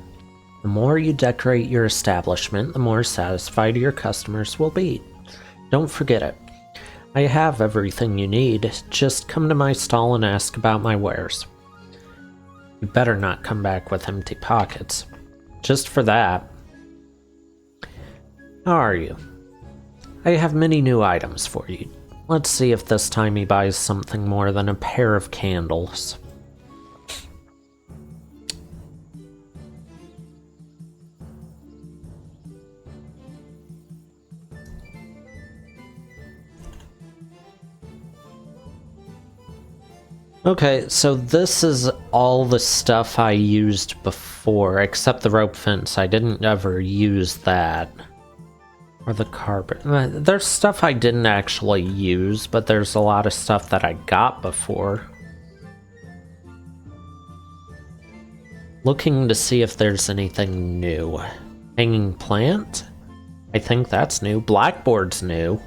[SPEAKER 1] The more you decorate your establishment, the more satisfied your customers will be. Don't forget it. I have everything you need, just come to my stall and ask about my wares. You better not come back with empty pockets. Just for that. How are you? I have many new items for you. Let's see if this time he buys something more than a pair of candles. Okay, so this is all the stuff I used before, except the rope fence. I didn't ever use that. Or the carpet. There's stuff I didn't actually use, but there's a lot of stuff that I got before. Looking to see if there's anything new. Hanging plant? I think that's new. Blackboard's new.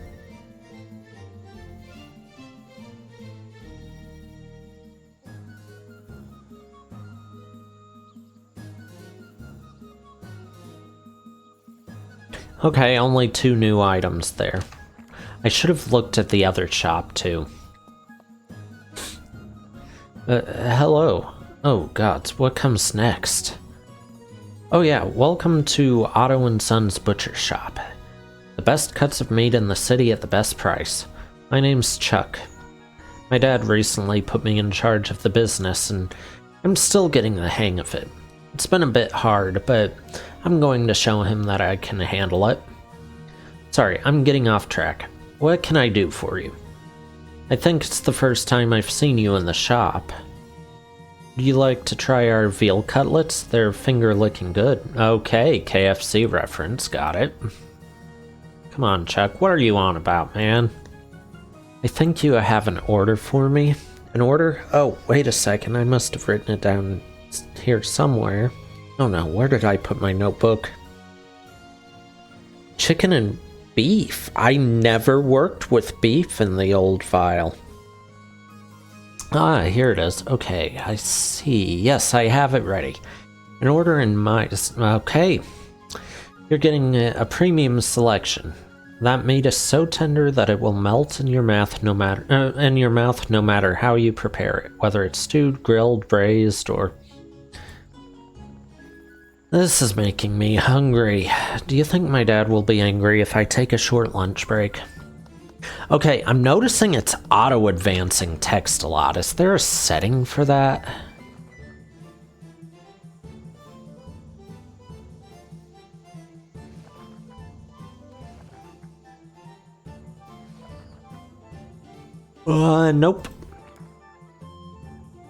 [SPEAKER 1] Okay, only 2 new items there. I should have looked at the other shop, too. Hello. Oh, gods, what comes next? Oh yeah, welcome to Otto & Sons Butcher Shop. The best cuts of meat in the city at the best price. My name's Chuck. My dad recently put me in charge of the business, and I'm still getting the hang of it. It's been a bit hard, but I'm going to show him that I can handle it. Sorry, I'm getting off track. What can I do for you? I think it's the first time I've seen you in the shop. Would you like to try our veal cutlets? They're finger-licking good. Okay, KFC reference, got it. Come on, Chuck, what are you on about, man? I think you have an order for me. An order? Oh, wait a second, I must have written it down here somewhere. Oh no, where did I put my notebook? Chicken and beef. I never worked with beef in the old file. Ah, here it is. Okay, I see. Yes, I have it ready. An order in my... Okay. You're getting a premium selection. That meat is so tender that it will melt in your mouth no matter how you prepare it, whether it's stewed, grilled, braised, or... This is making me hungry. Do you think my dad will be angry if I take a short lunch break? Okay, I'm noticing it's auto-advancing text a lot. Is there a setting for that? Nope.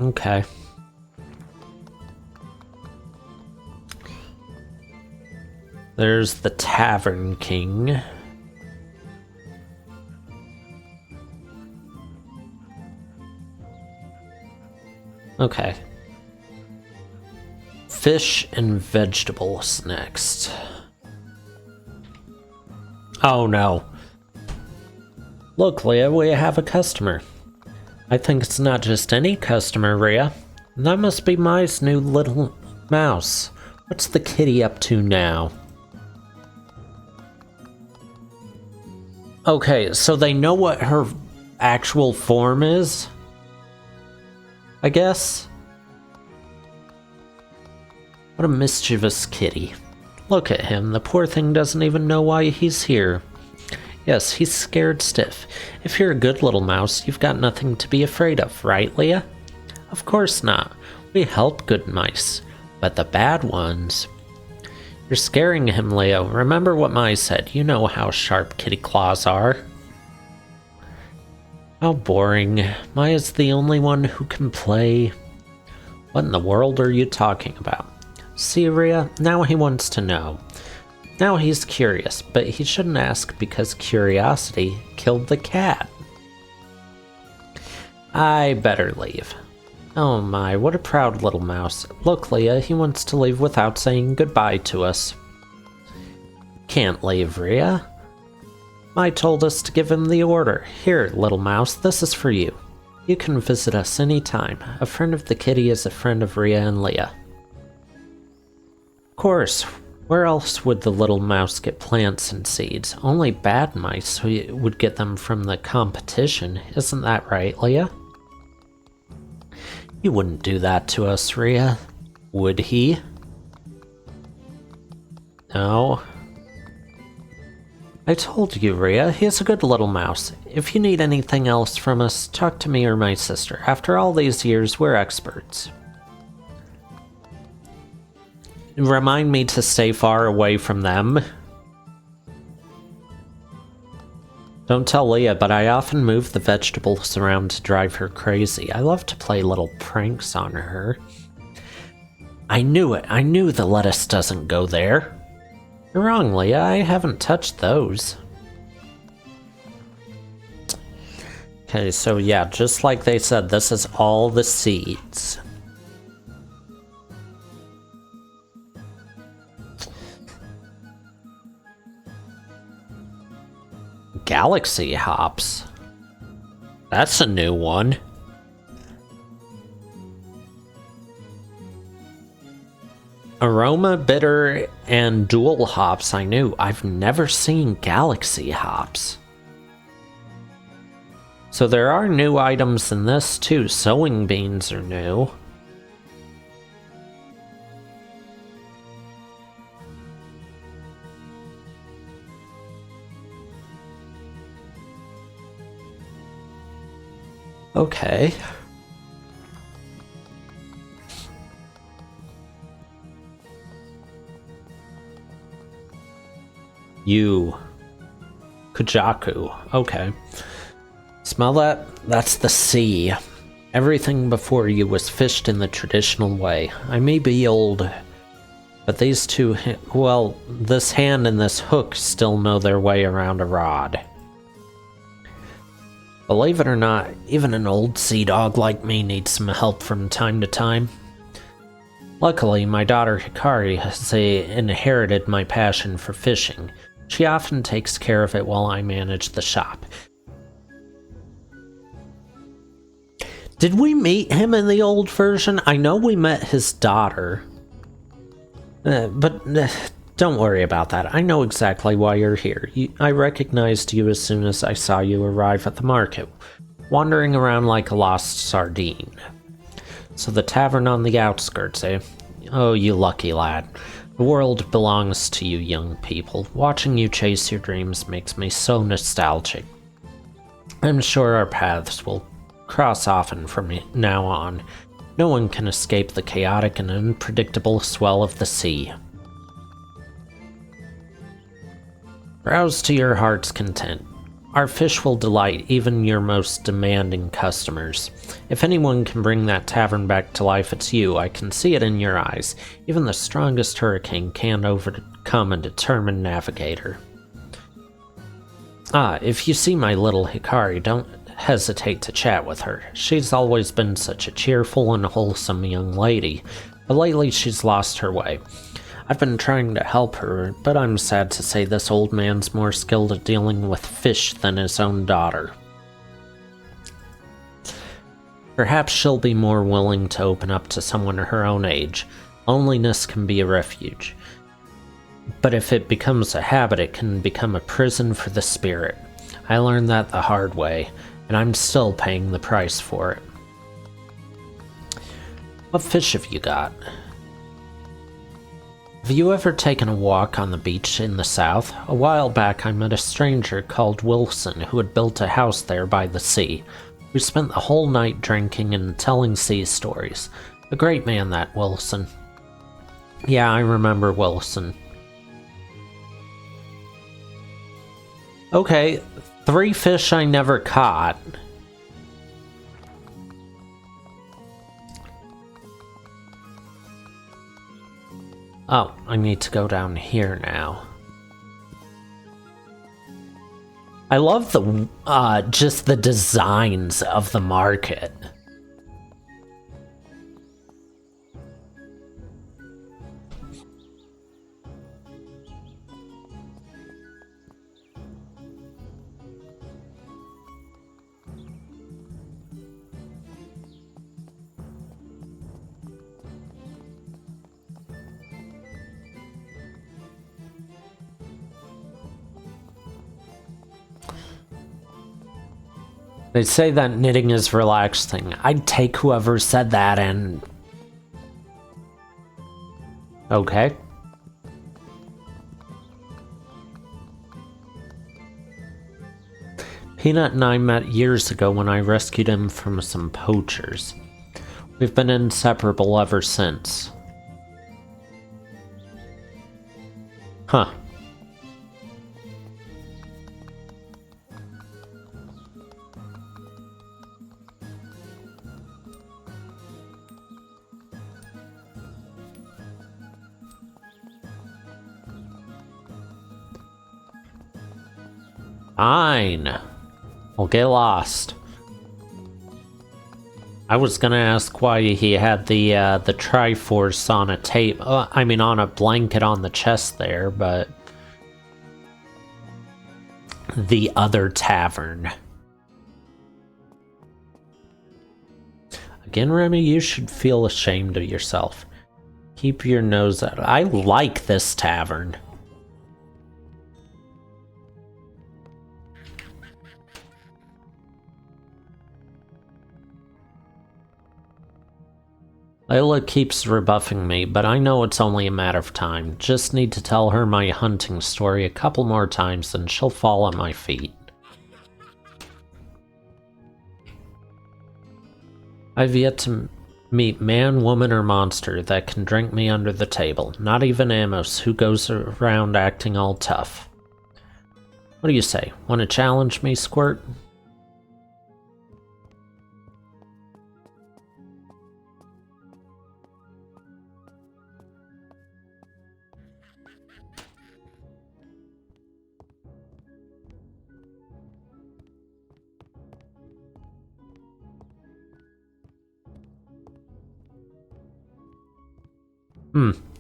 [SPEAKER 1] Okay. There's the Tavern King. Okay. Fish and vegetables next. Oh no. Look, Leah, we have a customer. I think it's not just any customer, Rhea. That must be Mai's new little mouse. What's the kitty up to now? Okay, so they know what her actual form is? I guess? What a mischievous kitty. Look at him, the poor thing doesn't even know why he's here. Yes, he's scared stiff. If you're a good little mouse, you've got nothing to be afraid of, right, Leah? Of course not. We help good mice. But the bad ones... You're scaring him, Leo. Remember what Mai said. You know how sharp kitty claws are. How boring. Maya's the only one who can play. What in the world are you talking about? See, Rhea, now he wants to know. Now he's curious, but he shouldn't ask because curiosity killed the cat. I better leave. Oh my, what a proud little mouse. Look, Leah, he wants to leave without saying goodbye to us. Can't leave, Rhea. Mai told us to give him the order. Here, little mouse, this is for you. You can visit us anytime. A friend of the kitty is a friend of Rhea and Leah. Of course, where else would the little mouse get plants and seeds? Only bad mice would get them from the competition. Isn't that right, Leah? He wouldn't do that to us, Rhea. Would he? No. I told you, Rhea, he's a good little mouse. If you need anything else from us, talk to me or my sister. After all these years, we're experts. Remind me to stay far away from them. Don't tell Leah, but I often move the vegetables around to drive her crazy. I love to play little pranks on her. I knew it. I knew the lettuce doesn't go there. You're wrong, Leah. I haven't touched those. Okay, so yeah, just like they said, this is all the seeds. Galaxy hops. That's a new one. Aroma, bitter, and dual hops I knew. I've never seen galaxy hops. So there are new items in this too. Sowing beans are new. Okay. You. Kujaku. Okay. Smell that? That's the sea. Everything before you was fished in the traditional way. I may be old, but these two, well, this hand and this hook still know their way around a rod. Believe it or not, even an old sea dog like me needs some help from time to time. Luckily, my daughter Hikari has inherited my passion for fishing. She often takes care of it while I manage the shop. Did we meet him in the old version? I know we met his daughter. But don't worry about that. I know exactly why you're here. I recognized you as soon as I saw you arrive at the market, wandering around like a lost sardine. So the tavern on the outskirts, eh? Oh, you lucky lad. The world belongs to you young people. Watching you chase your dreams makes me so nostalgic. I'm sure our paths will cross often from now on. No one can escape the chaotic and unpredictable swell of the sea. Browse to your heart's content. Our fish will delight even your most demanding customers. If anyone can bring that tavern back to life, it's you. I can see it in your eyes. Even the strongest hurricane can't overcome a determined navigator. Ah, if you see my little Hikari, don't hesitate to chat with her. She's always been such a cheerful and wholesome young lady, but lately she's lost her way. I've been trying to help her, but I'm sad to say this old man's more skilled at dealing with fish than his own daughter. Perhaps she'll be more willing to open up to someone her own age. Loneliness can be a refuge. But if it becomes a habit, it can become a prison for the spirit. I learned that the hard way, and I'm still paying the price for it. What fish have you got? Have you ever taken a walk on the beach in the south? A while back I met a stranger called Wilson who had built a house there by the sea. We spent the whole night drinking and telling sea stories. A great man, that Wilson. Yeah, I remember Wilson. Okay, 3 fish I never caught. Oh, I need to go down here now. I love the, just the designs of the market. They say that knitting is relaxing. I'd take whoever said that and... Okay. Peanut and I met years ago when I rescued him from some poachers. We've been inseparable ever since. Huh. Fine. I'll get lost. I was gonna ask why he had the Triforce on a tape. I mean, on a blanket on the chest there, but the other tavern. Again, Remy, you should feel ashamed of yourself. Keep your nose out. I like this tavern. Layla keeps rebuffing me, but I know it's only a matter of time. Just need to tell her my hunting story a couple more times and she'll fall at my feet. I've yet to meet man, woman, or monster that can drink me under the table. Not even Amos, who goes around acting all tough. What do you say? Want to challenge me, Squirt?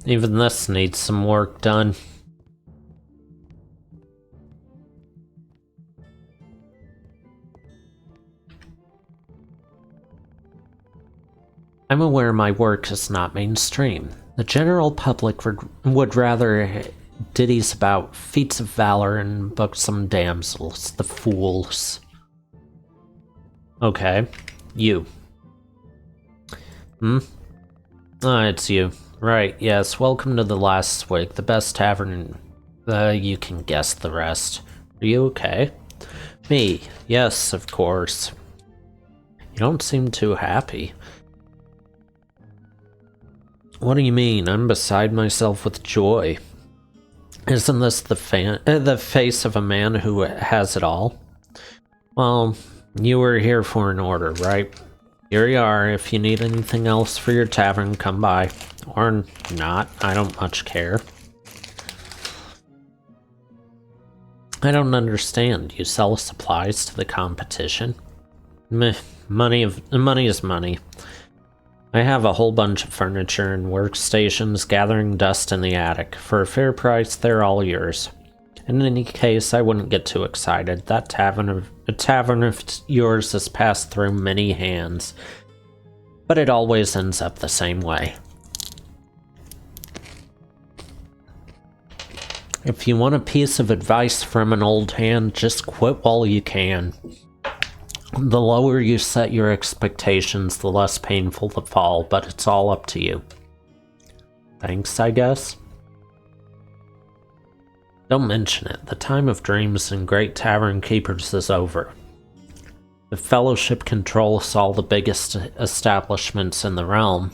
[SPEAKER 1] Even this needs some work done. I'm aware my work is not mainstream. The general public would rather ditties about feats of valor and buxom damsels, the fools. Okay, you. It's you. Right, yes, welcome to the Last Swig, the best tavern. You can guess the rest. Are you okay? Me, yes, of course. You don't seem too happy. What do you mean? I'm beside myself with joy. Isn't this the face of a man who has it all? Well, you were here for an order, right? Here you are. If you need anything else for your tavern, come by. Or not, I don't much care. I don't understand. You sell supplies to the competition? Meh, money is money. I have a whole bunch of furniture and workstations gathering dust in the attic. For a fair price, they're all yours. In any case, I wouldn't get too excited. That tavern of yours has passed through many hands, but it always ends up the same way. If you want a piece of advice from an old hand, just quit while you can. The lower you set your expectations, the less painful the fall, but it's all up to you. Thanks, I guess. Don't mention it. The time of dreams and great tavern keepers is over. The Fellowship controls all the biggest establishments in the realm,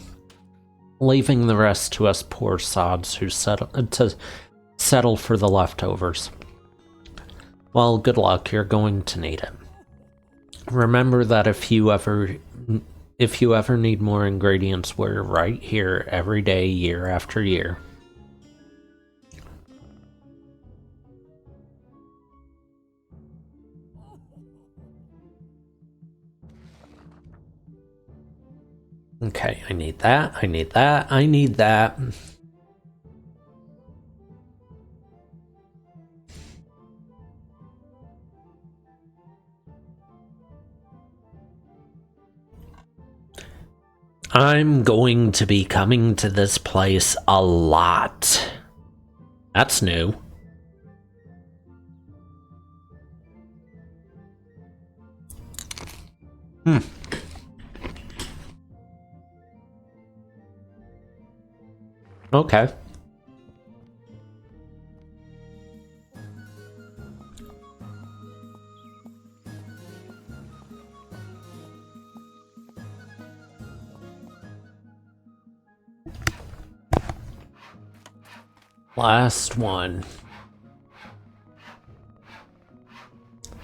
[SPEAKER 1] leaving the rest to us poor sods who settle for the leftovers. Well, good luck. You're going to need it. Remember that if you ever need more ingredients, we're right here every day, year after year. Okay, I need that, I need that, I need that. I'm going to be coming to this place a lot. That's new. Okay. Last one.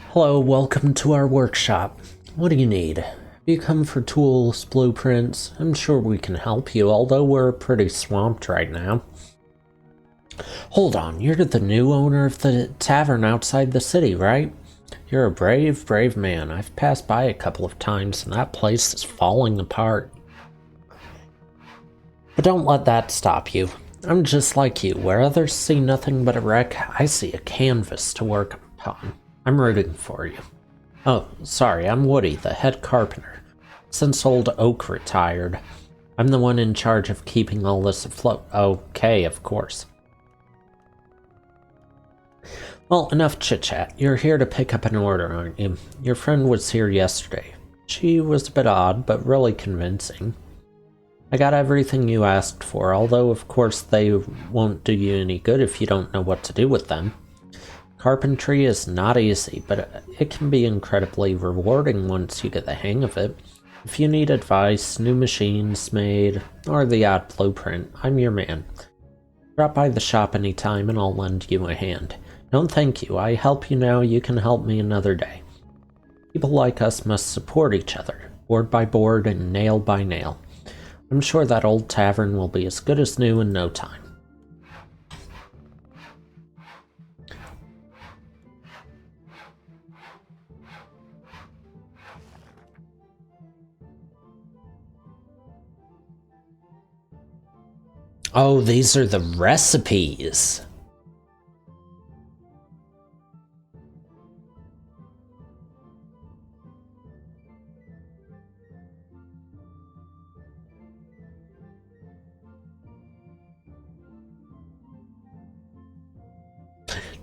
[SPEAKER 1] Hello, welcome to our workshop. What do you need? You come for tools, blueprints? I'm sure we can help you, although we're pretty swamped right now. Hold on, you're the new owner of the tavern outside the city, right? You're a brave, brave man. I've passed by a couple of times and that place is falling apart. But don't let that stop you. I'm just like you. Where others see nothing but a wreck, I see a canvas to work upon. I'm rooting for you. Oh, sorry, I'm Woody, the head carpenter. Since old Oak retired, I'm the one in charge of keeping all this afloat. Okay, of course. Well, enough chit-chat. You're here to pick up an order, aren't you? Your friend was here yesterday. She was a bit odd, but really convincing. I got everything you asked for, although of course they won't do you any good if you don't know what to do with them. Carpentry is not easy, but it can be incredibly rewarding once you get the hang of it. If you need advice, new machines made, or the odd blueprint, I'm your man. Drop by the shop anytime and I'll lend you a hand. Don't thank you, I help you now, you can help me another day. People like us must support each other, board by board and nail by nail. I'm sure that old tavern will be as good as new in no time. Oh, these are the recipes.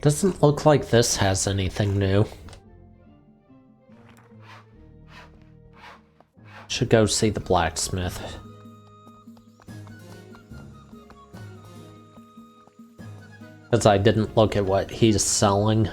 [SPEAKER 1] Doesn't look like this has anything new. Should go see the blacksmith. Because I didn't look at what he's selling.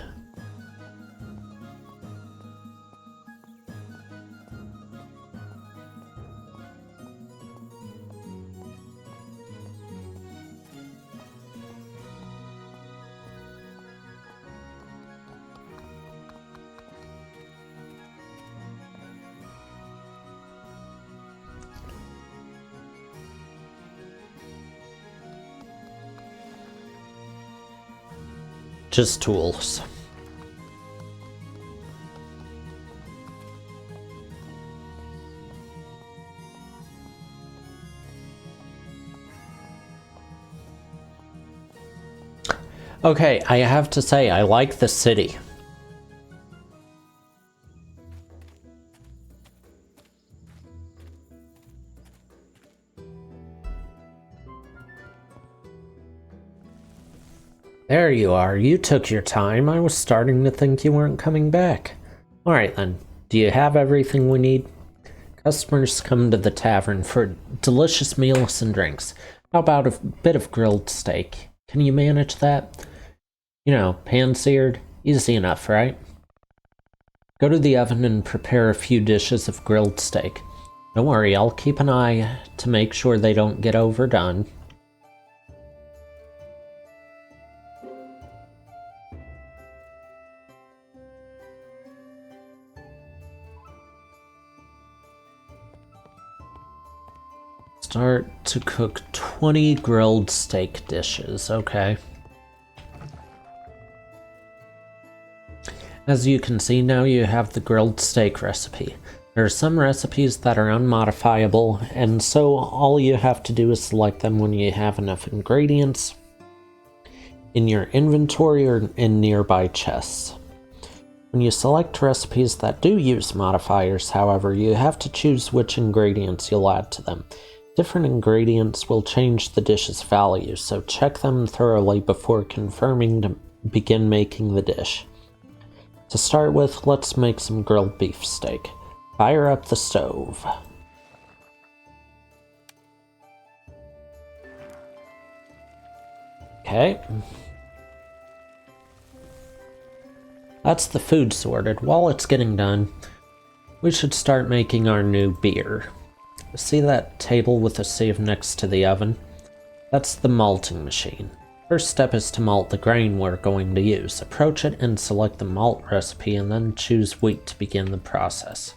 [SPEAKER 1] Just tools. Okay, I have to say, I like the city. There you are, you took your time. I was starting to think you weren't coming back. Alright then, do you have everything we need? Customers come to the tavern for delicious meals and drinks. How about a bit of grilled steak? Can you manage that? You know, pan-seared, easy enough, right? Go to the oven and prepare a few dishes of grilled steak. Don't worry, I'll keep an eye to make sure they don't get overdone. Start to cook 20 grilled steak dishes, okay. As you can see now, you have the grilled steak recipe. There are some recipes that are unmodifiable, and so all you have to do is select them when you have enough ingredients in your inventory or in nearby chests. When you select recipes that do use modifiers, however, you have to choose which ingredients you'll add to them. Different ingredients will change the dish's value, so check them thoroughly before confirming to begin making the dish. To start with, let's make some grilled beef steak. Fire up the stove. Okay. That's the food sorted. While it's getting done, we should start making our new beer. See that table with a sieve next to the oven? That's the malting machine. First step is to malt the grain we're going to use. Approach it and select the malt recipe, and then choose wheat to begin the process.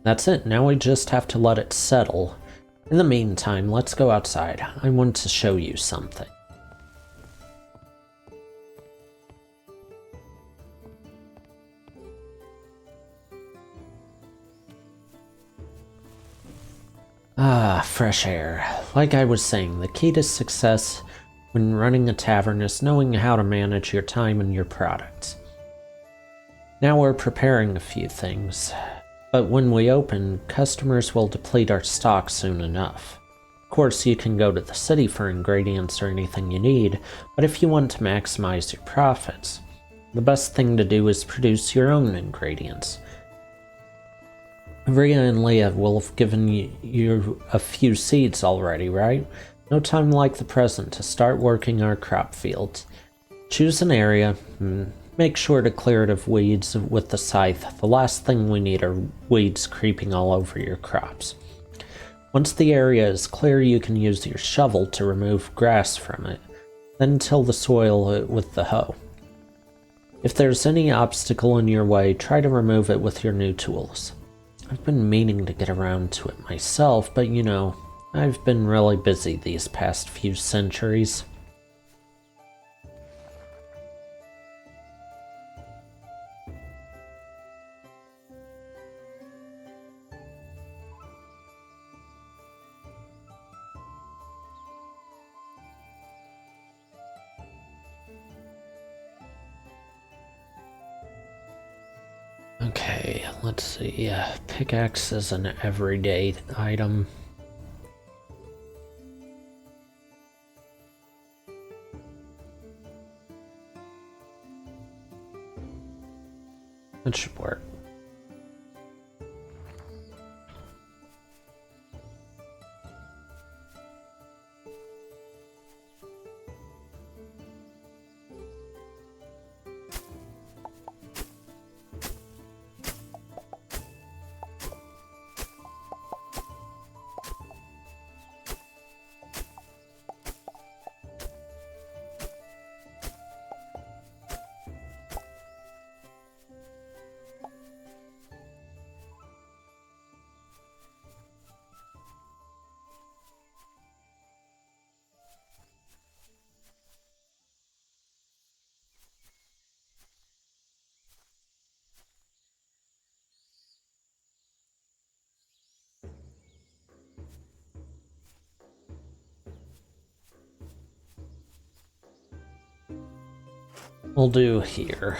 [SPEAKER 1] That's it, now we just have to let it settle. In the meantime, let's go outside. I want to show you something. Ah, fresh air. Like I was saying, the key to success when running a tavern is knowing how to manage your time and your products. Now we're preparing a few things, but when we open, customers will deplete our stock soon enough. Of course, you can go to the city for ingredients or anything you need, but if you want to maximize your profits, the best thing to do is produce your own ingredients. Rhea and Leah will have given you a few seeds already, right? No time like the present to start working our crop fields. Choose an area, make sure to clear it of weeds with the scythe. The last thing we need are weeds creeping all over your crops. Once the area is clear, you can use your shovel to remove grass from it, then till the soil with the hoe. If there's any obstacle in your way, try to remove it with your new tools. I've been meaning to get around to it myself, but you know, I've been really busy these past few centuries. Okay, let's see. Pickaxe is an everyday item. That should work. We'll do here.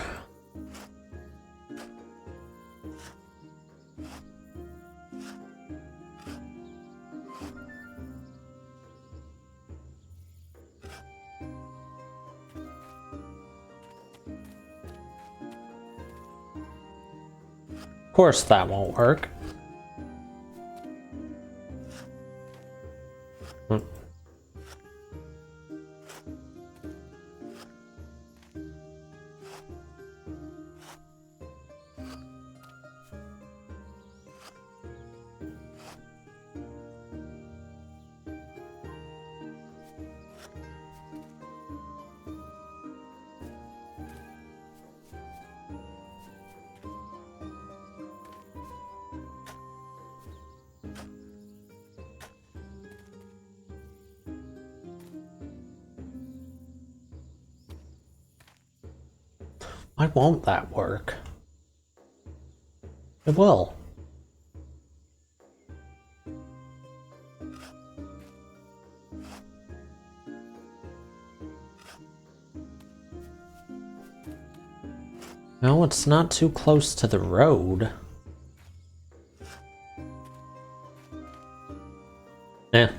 [SPEAKER 1] Of course that won't work. Why won't that work? It will. No, it's not too close to the road.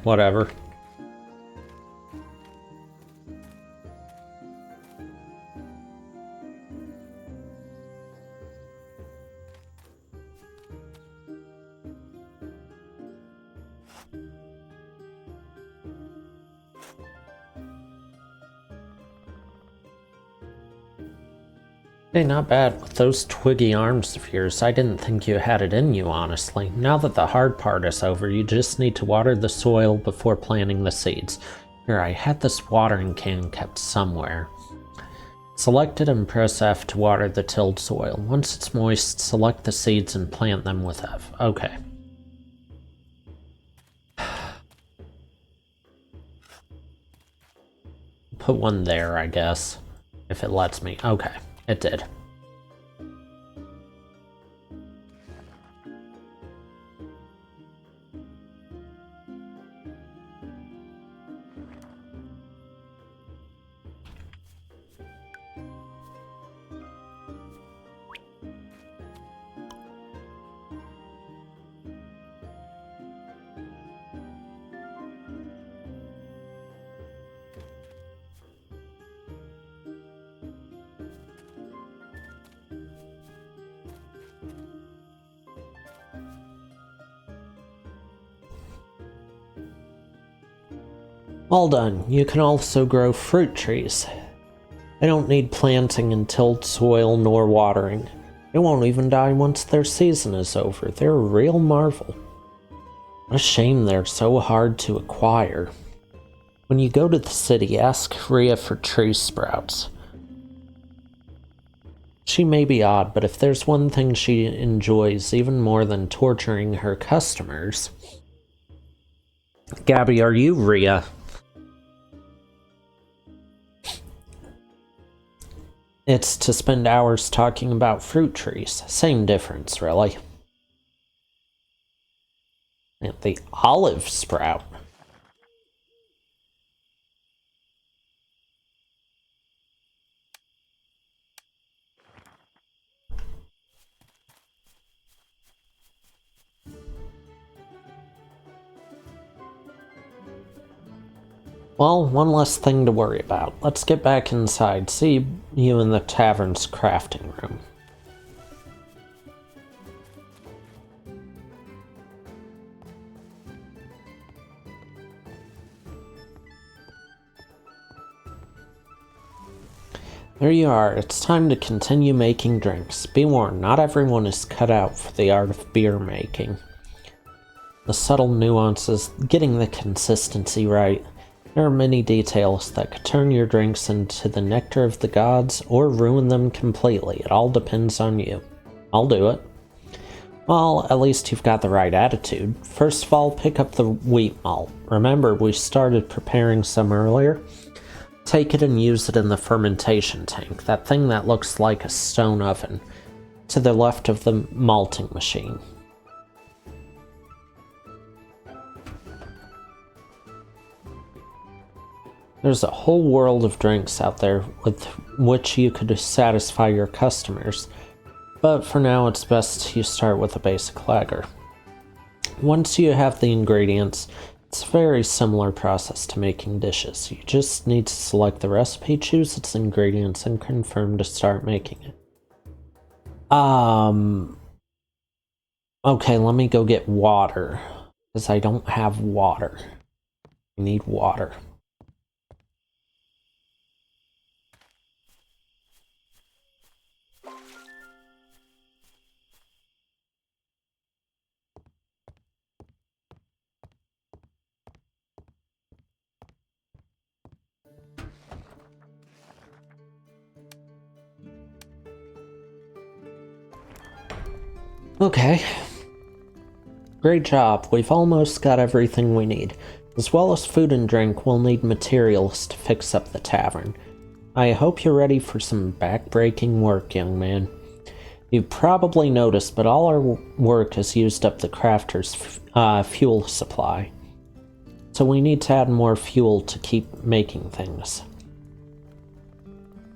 [SPEAKER 1] Whatever. Hey, not bad. With those twiggy arms of yours, I didn't think you had it in you, honestly. Now that the hard part is over, you just need to water the soil before planting the seeds. Here, I had this watering can kept somewhere. Select it and press F to water the tilled soil. Once it's moist, select the seeds and plant them with F. Okay. Put one there, I guess. If it lets me. Okay, it did. All done. You can also grow fruit trees. They don't need planting in tilled soil nor watering. They won't even die once their season is over. They're a real marvel. What a shame they're so hard to acquire. When you go to the city, ask Rhea for tree sprouts. She may be odd, but if there's one thing she enjoys even more than torturing her customers... Gabby, are you Rhea? It's to spend hours talking about fruit trees. Same difference, really. And the olive sprout. Well, one less thing to worry about. Let's get back inside. See you in the tavern's crafting room. There you are. It's time to continue making drinks. Be warned, not everyone is cut out for the art of beer making. The subtle nuances, getting the consistency right. There are many details that could turn your drinks into the nectar of the gods or ruin them completely. It all depends on you. I'll do it. Well, at least you've got the right attitude. First of all, pick up the wheat malt. Remember, we started preparing some earlier? Take it and use it in the fermentation tank, that thing that looks like a stone oven, to the left of the malting machine. There's a whole world of drinks out there with which you could satisfy your customers, but for now it's best you start with a basic lager. Once you have the ingredients, it's a very similar process to making dishes. You just need to select the recipe, choose its ingredients, and confirm to start making it. Okay, let me go get water, because I don't have water. We need water. Okay. Great job. We've almost got everything we need. As well as food and drink, we'll need materials to fix up the tavern. I hope you're ready for some backbreaking work, young man. You've probably noticed, but all our work has used up the crafter's fuel supply. So we need to add more fuel to keep making things.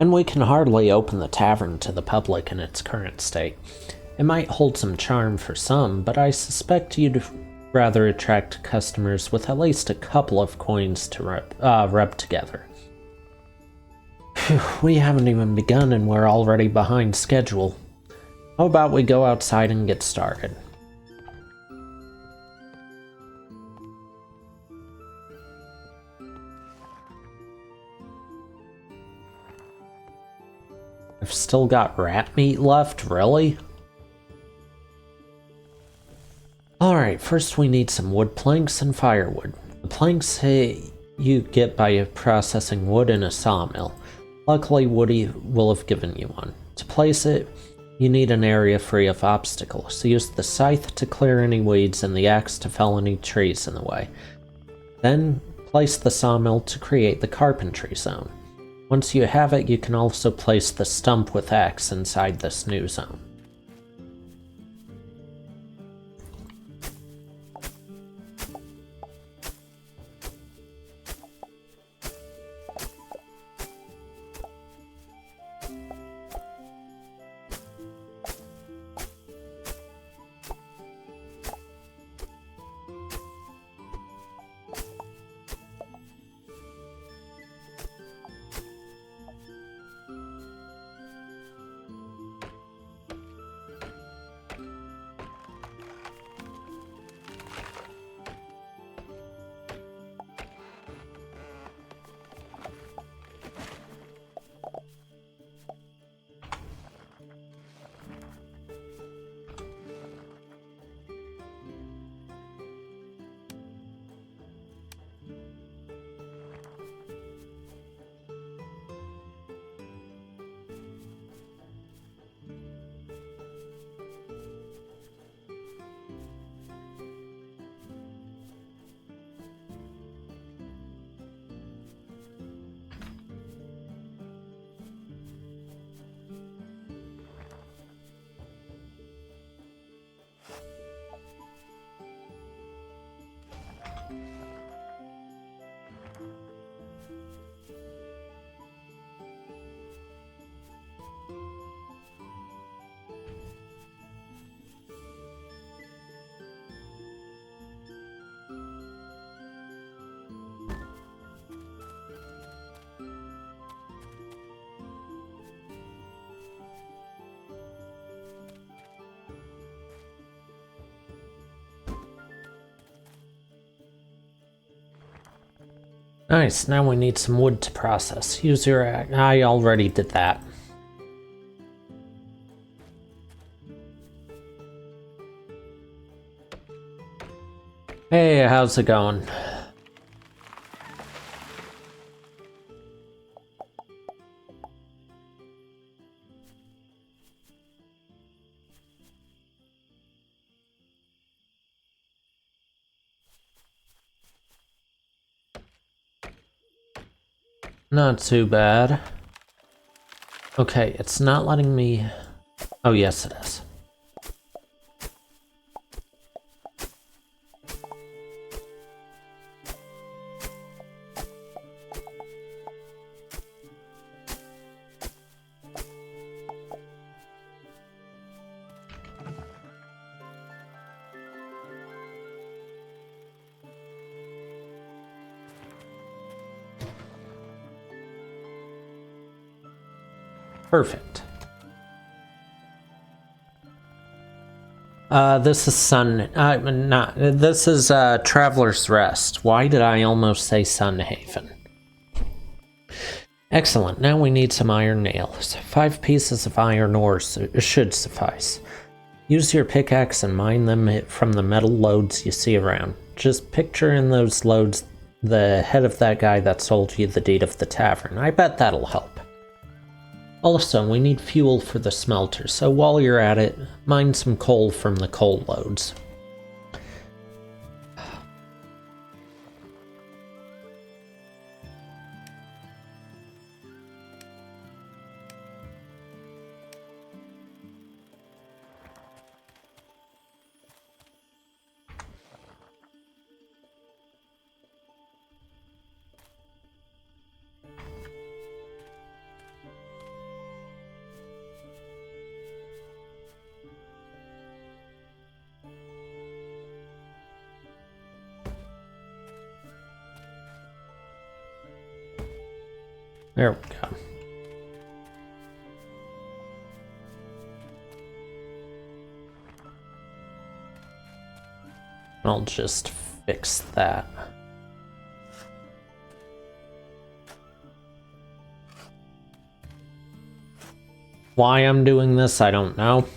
[SPEAKER 1] And we can hardly open the tavern to the public in its current state. It might hold some charm for some, but I suspect you'd rather attract customers with at least a couple of coins to rub together. Phew, we haven't even begun and we're already behind schedule. How about we go outside and get started? I've still got rat meat left, really? Alright, first we need some wood planks and firewood. The planks you get by processing wood in a sawmill. Luckily, Woody will have given you one. To place it, you need an area free of obstacles. Use the scythe to clear any weeds and the axe to fell any trees in the way. Then, place the sawmill to create the carpentry zone. Once you have it, you can also place the stump with axe inside this new zone. Nice, now we need some wood to process. Use your axe. I already did that. Hey, how's it going? Not too bad. Okay, it's not letting me... Oh, yes it is. Perfect. This is this is, Traveler's Rest. Why did I almost say Sun Haven? Excellent, now we need some iron nails. 5 pieces of iron ore should suffice. Use your pickaxe and mine them from the metal loads you see around. Just picture in those loads the head of that guy that sold you the deed of the tavern. I bet that'll help. Also, we need fuel for the smelter, so while you're at it, mine some coal from the coal loads. There we go. I'll just fix that. Why I'm doing this, I don't know.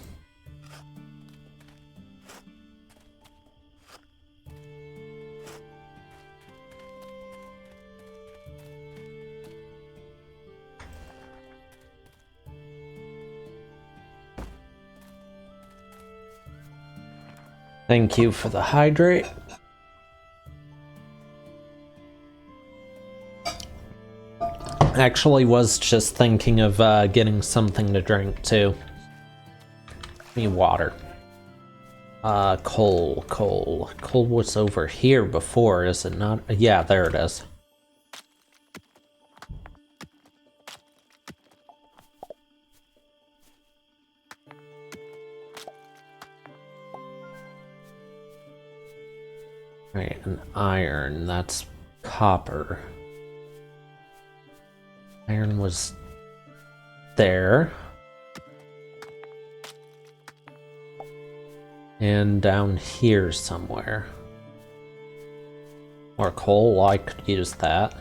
[SPEAKER 1] Thank you for the hydrate. Actually was just thinking of getting something to drink too. Give me water. Coal. Coal was over here before, is it not? Yeah, there it is. Right, and iron, that's copper. Iron was there. And down here somewhere. Or coal, I could use that.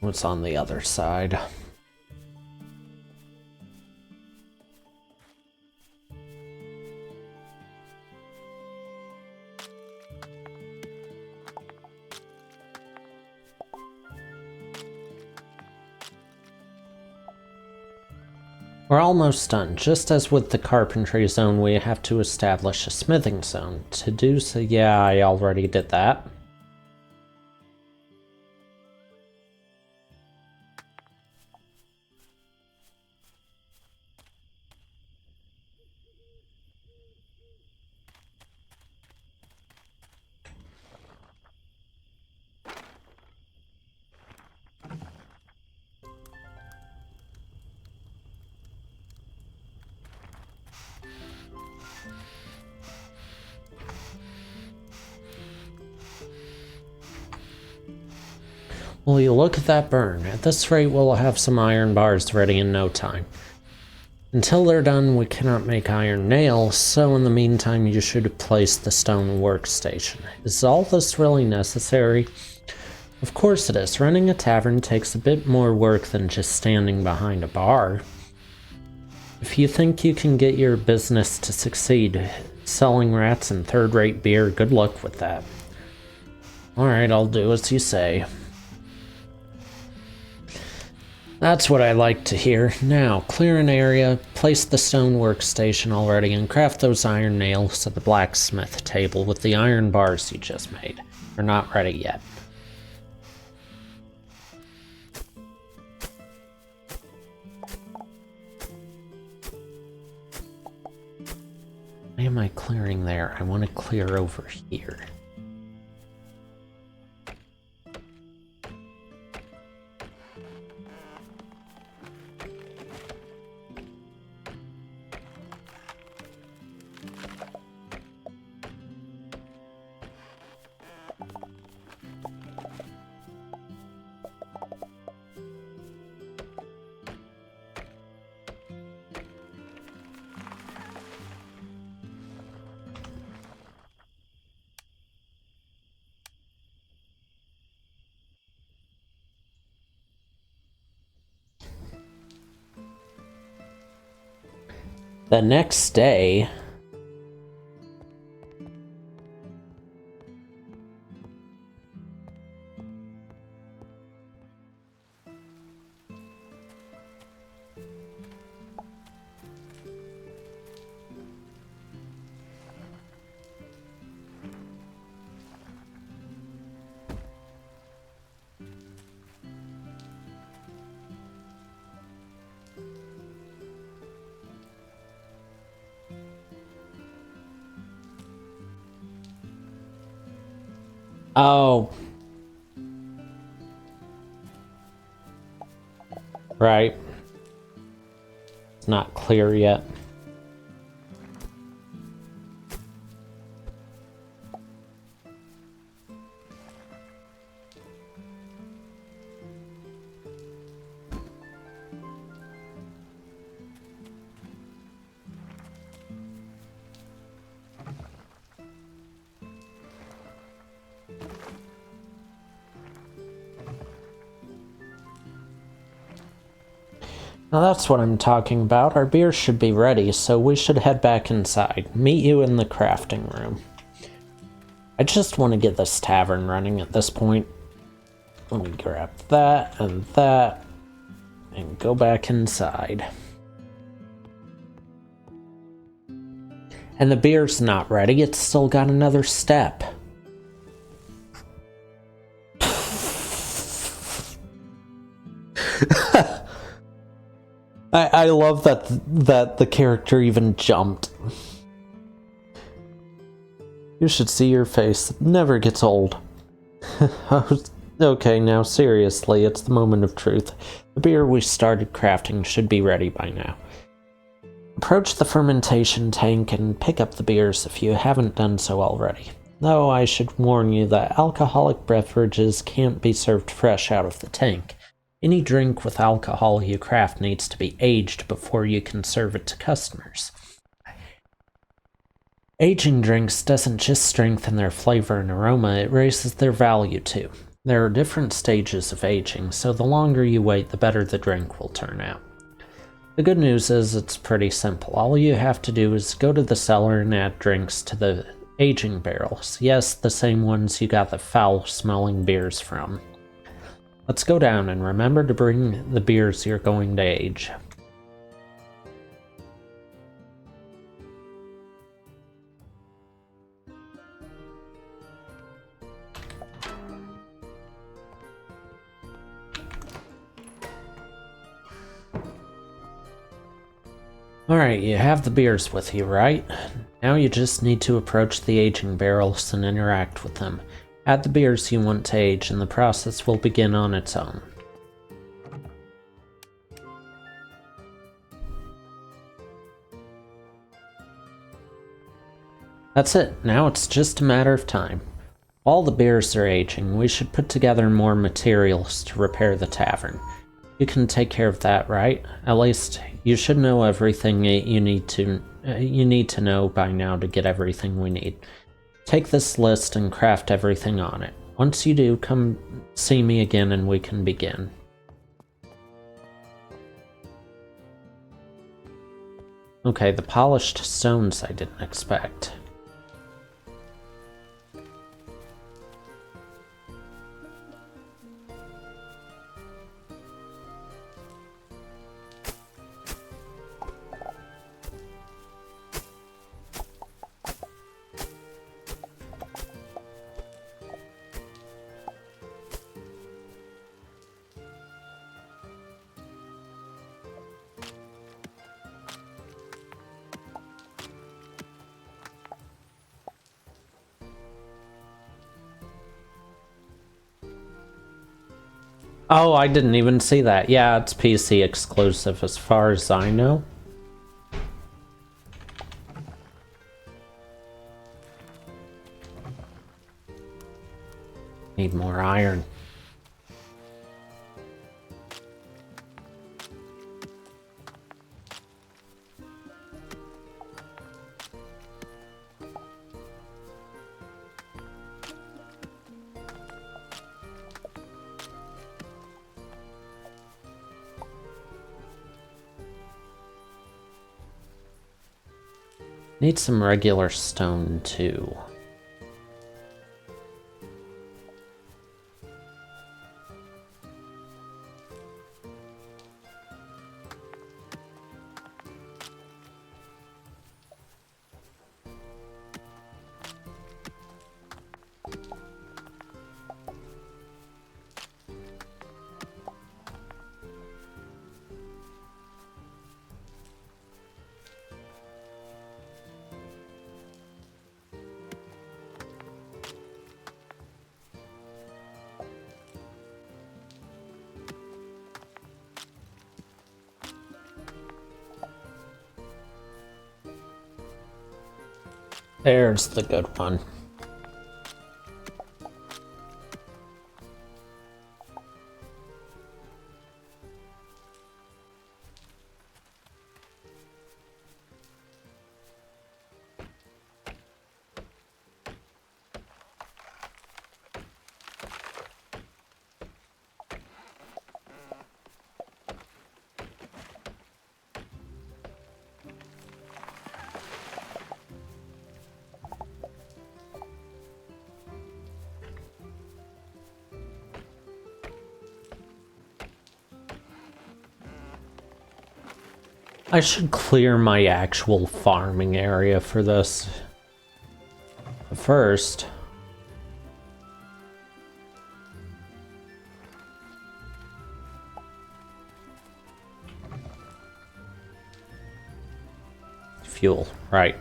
[SPEAKER 1] What's on the other side? We're almost done. Just as with the carpentry zone, we have to establish a smithing zone. To do so, yeah, I already did that. Well, you look at that burn. At this rate, we'll have some iron bars ready in no time. Until they're done, we cannot make iron nails, so in the meantime, you should place the stone workstation. Is all this really necessary? Of course it is. Running a tavern takes a bit more work than just standing behind a bar. If you think you can get your business to succeed selling rats and third-rate beer, good luck with that. Alright, I'll do as you say. That's what I like to hear. Now, clear an area, place the stone workstation already, and craft those iron nails at the blacksmith table with the iron bars you just made. They're not ready yet. Why am I clearing there? I want to clear over here. The next day... Oh. Right. It's not clear yet. Now that's what I'm talking about. Our beer should be ready, so we should head back inside. Meet you in the crafting room. I just want to get this tavern running at this point. Let me grab that, and go back inside. And the beer's not ready, it's still got another step. I love that the character even jumped. You should see your face. It never gets old. Okay, now seriously, it's the moment of truth. The beer we started crafting should be ready by now. Approach the fermentation tank and pick up the beers if you haven't done so already. Though I should warn you that alcoholic beverages can't be served fresh out of the tank. Any drink with alcohol you craft needs to be aged before you can serve it to customers. Aging drinks doesn't just strengthen their flavor and aroma, it raises their value too. There are different stages of aging, so the longer you wait, the better the drink will turn out. The good news is it's pretty simple. All you have to do is go to the cellar and add drinks to the aging barrels. Yes, the same ones you got the foul-smelling beers from. Let's go down and remember to bring the beers you're going to age. Alright, you have the beers with you, right? Now you just need to approach the aging barrels and interact with them. Add the beers you want to age and the process will begin on its own. That's it, now it's just a matter of time. While the beers are aging, we should put together more materials to repair the tavern. You can take care of that, right? At least, you should know everything you need to know by now to get everything we need. Take this list and craft everything on it. Once you do, come see me again and we can begin. Okay, the polished stones I didn't expect. Oh, I didn't even see that. Yeah, it's PC exclusive as far as I know. Need more iron. Need some regular stone too. There's the good one. I should clear my actual farming area for this. But first, fuel, right.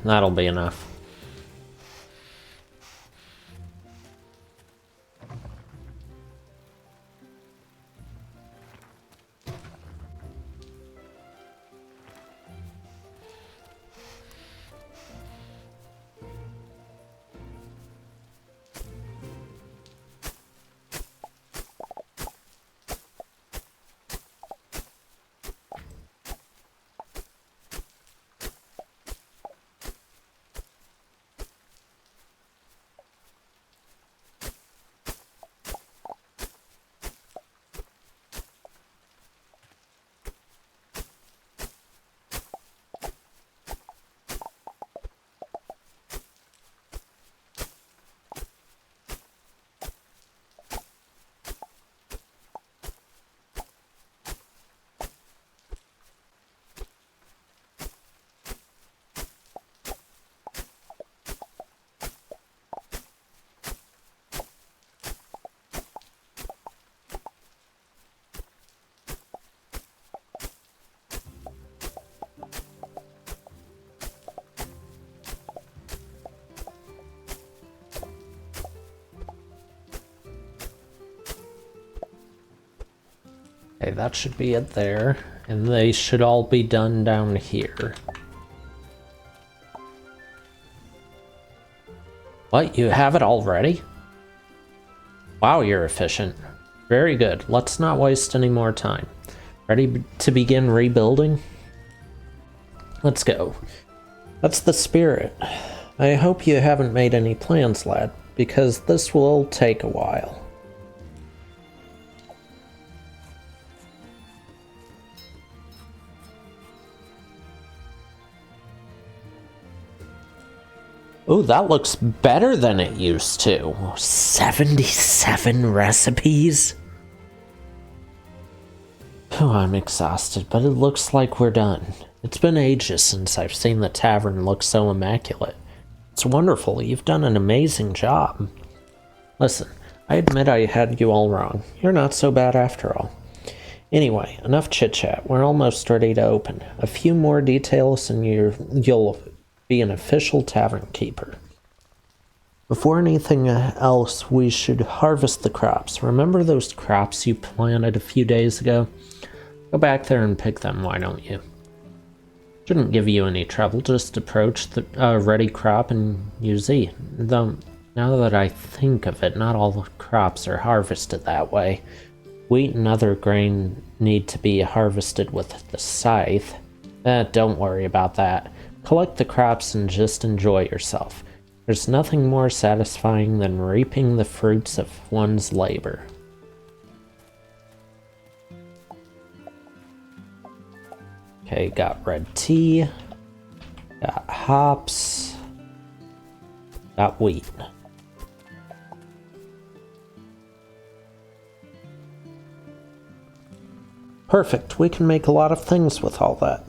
[SPEAKER 1] That'll be enough. Okay, that should be it there. And they should all be done down here. What, you have it already? Wow, you're efficient. Very good. Let's not waste any more time. Ready to begin rebuilding? Let's go. That's the spirit. I hope you haven't made any plans, lad, because this will take a while. Oh, that looks better than it used to. 77 recipes? Oh, I'm exhausted, but it looks like we're done. It's been ages since I've seen the tavern look so immaculate. It's wonderful. You've done an amazing job. Listen, I admit I had you all wrong. You're not so bad after all. Anyway, enough chit-chat. We're almost ready to open. A few more details and you'll be an official tavern keeper. Before anything else, we should harvest the crops. Remember those crops you planted a few days ago? Go back there and pick them, why don't you? Shouldn't give you any trouble, just approach the ready crop and use Z. Now that I think of it, not all the crops are harvested that way. Wheat and other grain need to be harvested with the scythe. Don't worry about that. Collect the crops and just enjoy yourself. There's nothing more satisfying than reaping the fruits of one's labor. Okay, got red tea, got hops, got wheat. Perfect, we can make a lot of things with all that.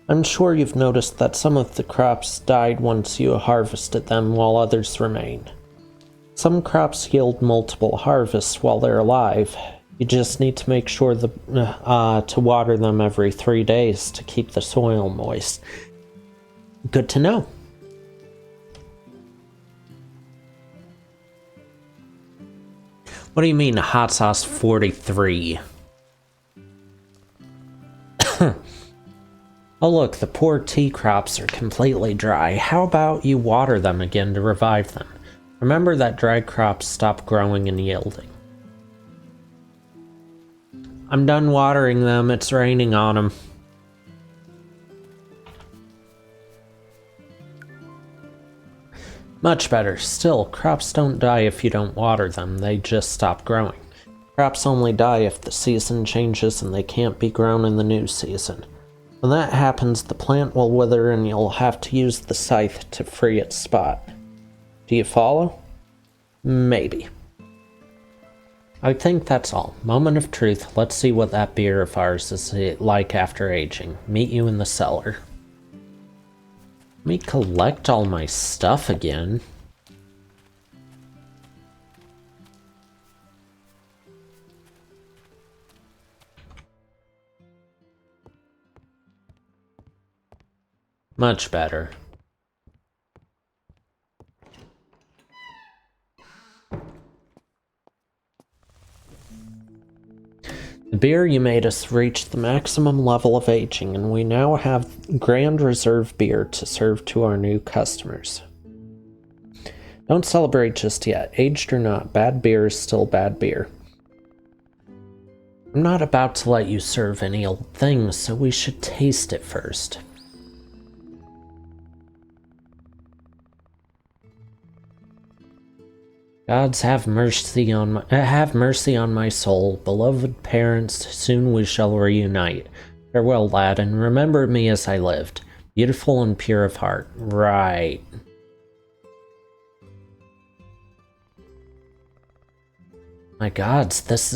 [SPEAKER 1] I'm sure you've noticed that some of the crops died once you harvested them while others remain. Some crops yield multiple harvests while they're alive. You just need to make sure to water them every 3 days to keep the soil moist. Good to know. What do you mean, hot sauce 43? Oh look, the poor tea crops are completely dry. How about you water them again to revive them? Remember that dry crops stop growing and yielding. I'm done watering them, it's raining on them. Much better. Still, crops don't die if you don't water them, they just stop growing. Crops only die if the season changes and they can't be grown in the new season. When that happens, the plant will wither and you'll have to use the scythe to free its spot. Do you follow? Maybe. I think that's all. Moment of truth. Let's see what that beer of ours is like after aging. Meet you in the cellar. Let me collect all my stuff again. Much better. The beer you made us reached the maximum level of aging, and we now have Grand Reserve beer to serve to our new customers. Don't celebrate just yet. Aged or not, bad beer is still bad beer. I'm not about to let you serve any old things, so we should taste it first. Gods have mercy on my soul, beloved parents. Soon we shall reunite. Farewell, lad, and remember me as I lived, beautiful and pure of heart. Right. My gods, this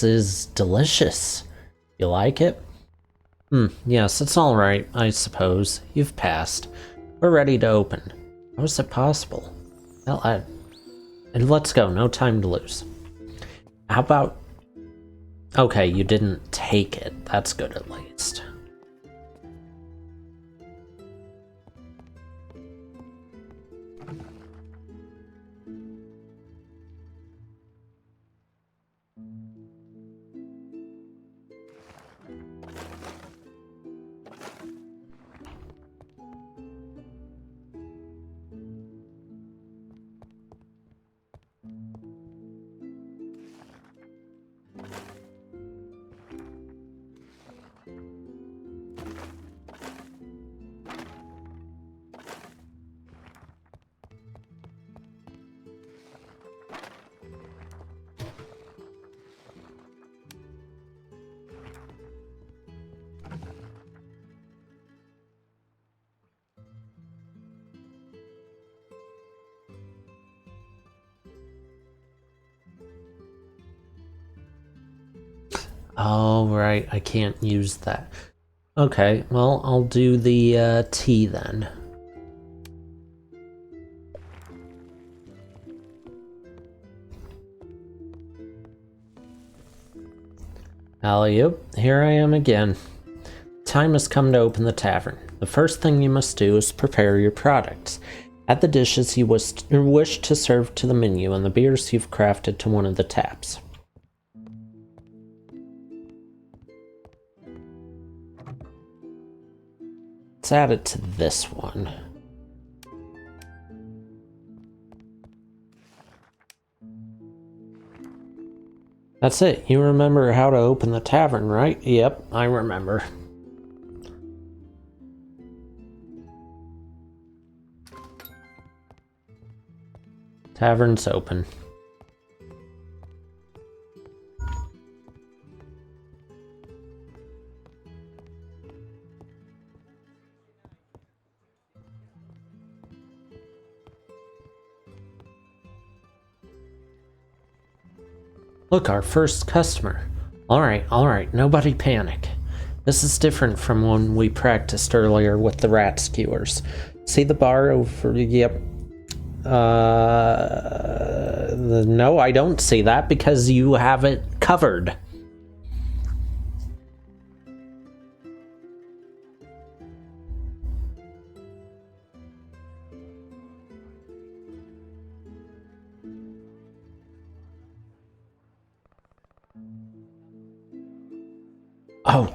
[SPEAKER 1] is delicious. You like it? Yes, it's all right, I suppose. You've passed. We're ready to open. How is it possible? Well, and let's go, no time to lose. How about... Okay, you didn't take it. That's good at least. Oh, right, I can't use that. Okay, well, I'll do the tea then. Alley-oop, here I am again. Time has come to open the tavern. The first thing you must do is prepare your products. Add the dishes you wish to serve to the menu and the beers you've crafted to one of the taps. Let's add it to this one. That's it. You remember how to open the tavern, right? Yep, I remember. Tavern's open. Look, our first customer. Alright, nobody panic. This is different from when we practiced earlier with the rat skewers. See the bar over, yep. No, I don't see that because you have it covered. Oh.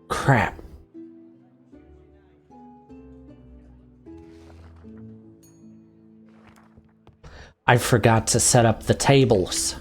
[SPEAKER 1] Crap. I forgot to set up the tables.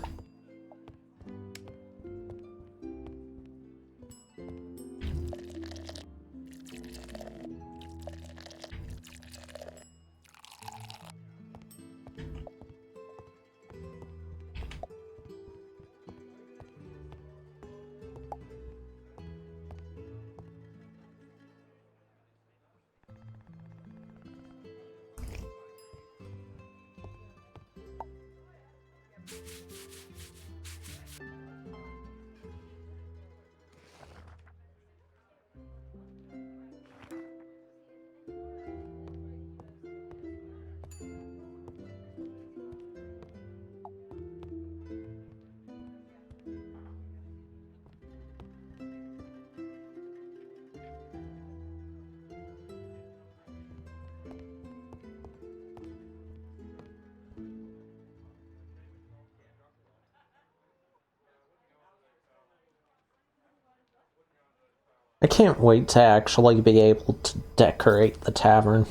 [SPEAKER 1] I can't wait to actually be able to decorate the tavern.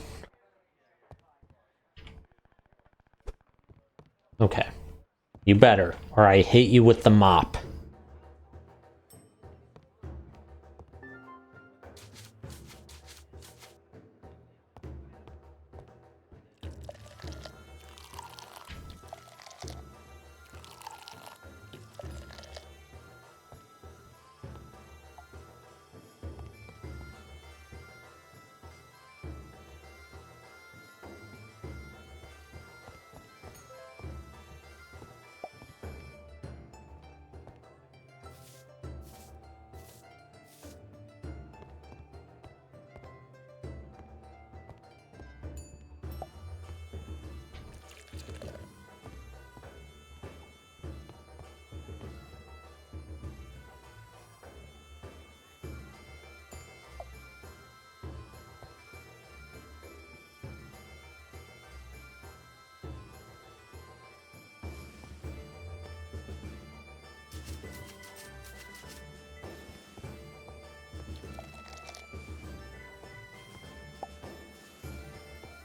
[SPEAKER 1] Okay. You better, or I hit you with the mop.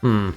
[SPEAKER 1] Hmm.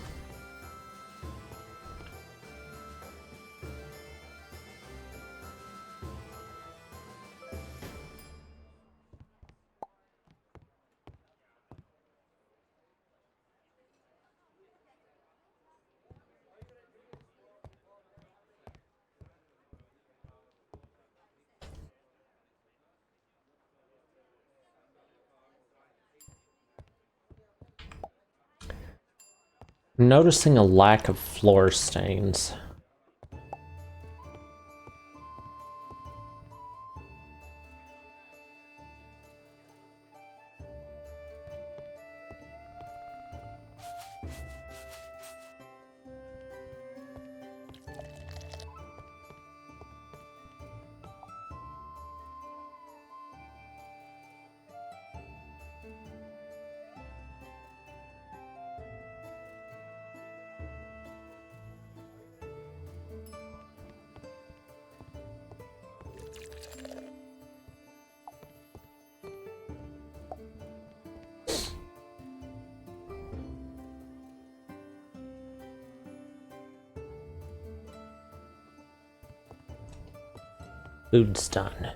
[SPEAKER 1] I'm noticing a lack of floor stains. Food's done.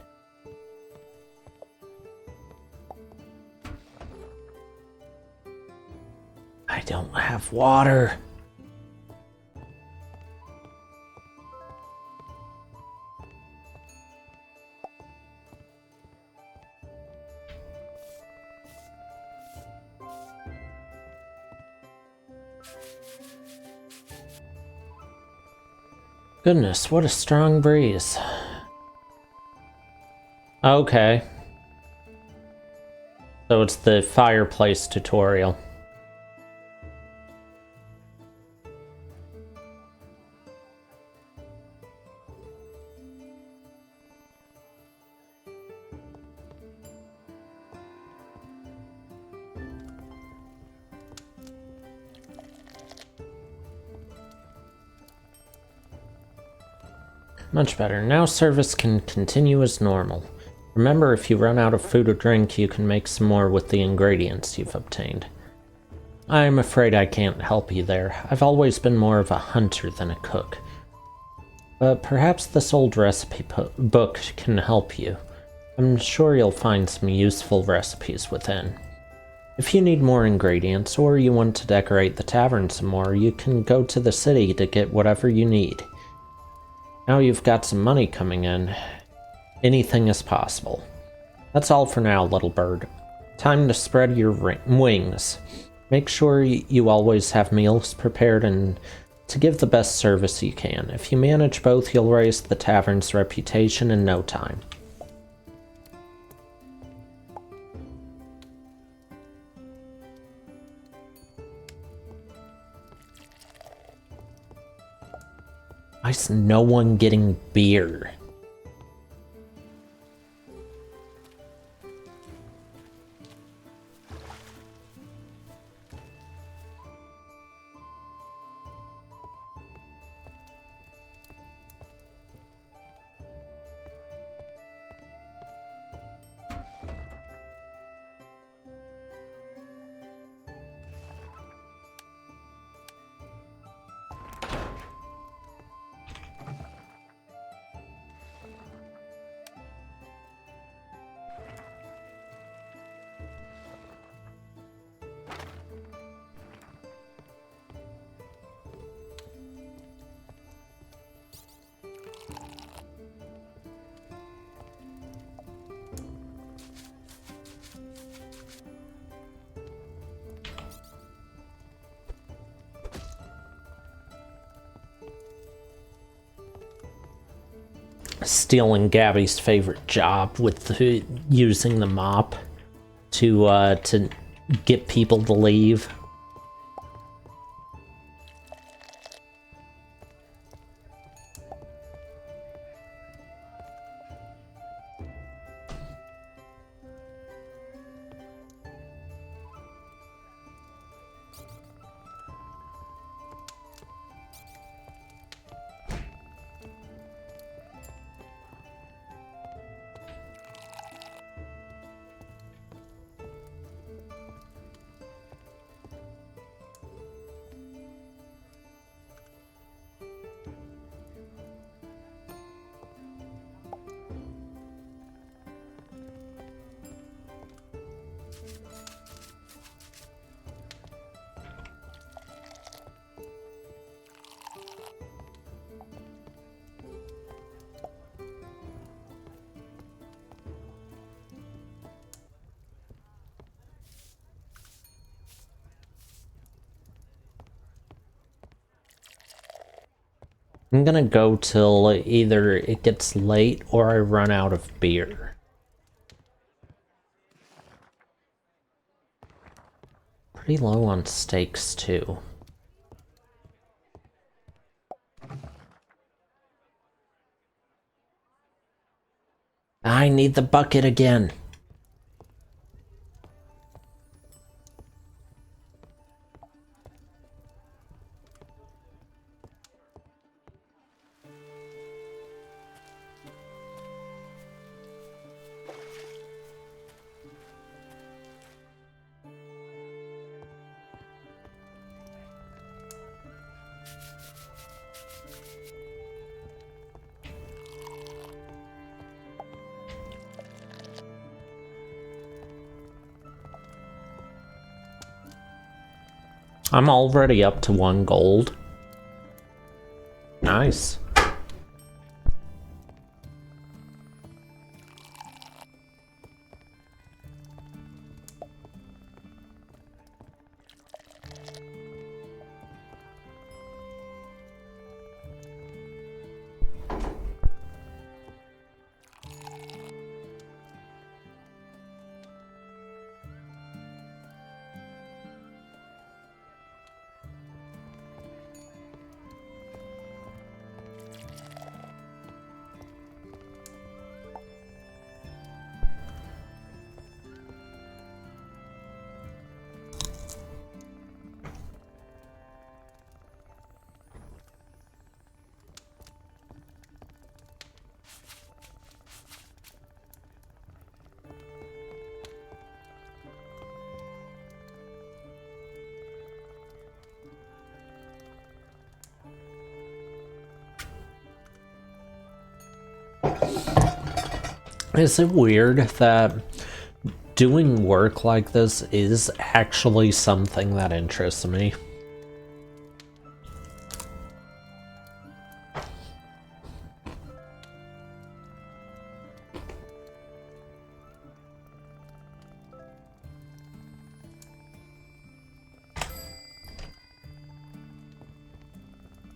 [SPEAKER 1] I don't have water. Goodness, what a strong breeze. Okay. So it's the fireplace tutorial. Much better. Now service can continue as normal. Remember, if you run out of food or drink, you can make some more with the ingredients you've obtained. I'm afraid I can't help you there. I've always been more of a hunter than a cook. But perhaps this old recipe book can help you. I'm sure you'll find some useful recipes within. If you need more ingredients, or you want to decorate the tavern some more, you can go to the city to get whatever you need. Now you've got some money coming in, anything is possible. That's all for now, little bird. Time to spread your wings. Make sure you always have meals prepared and to give the best service you can. If you manage both, you'll raise the tavern's reputation in no time. Why is no one getting beer? Stealing Gabby's favorite job with using the mop to get people to leave. I'm gonna go till either it gets late or I run out of beer. Pretty low on steaks, too. I need the bucket again. I'm already up to 1 gold. Nice. Is it weird that doing work like this is actually something that interests me?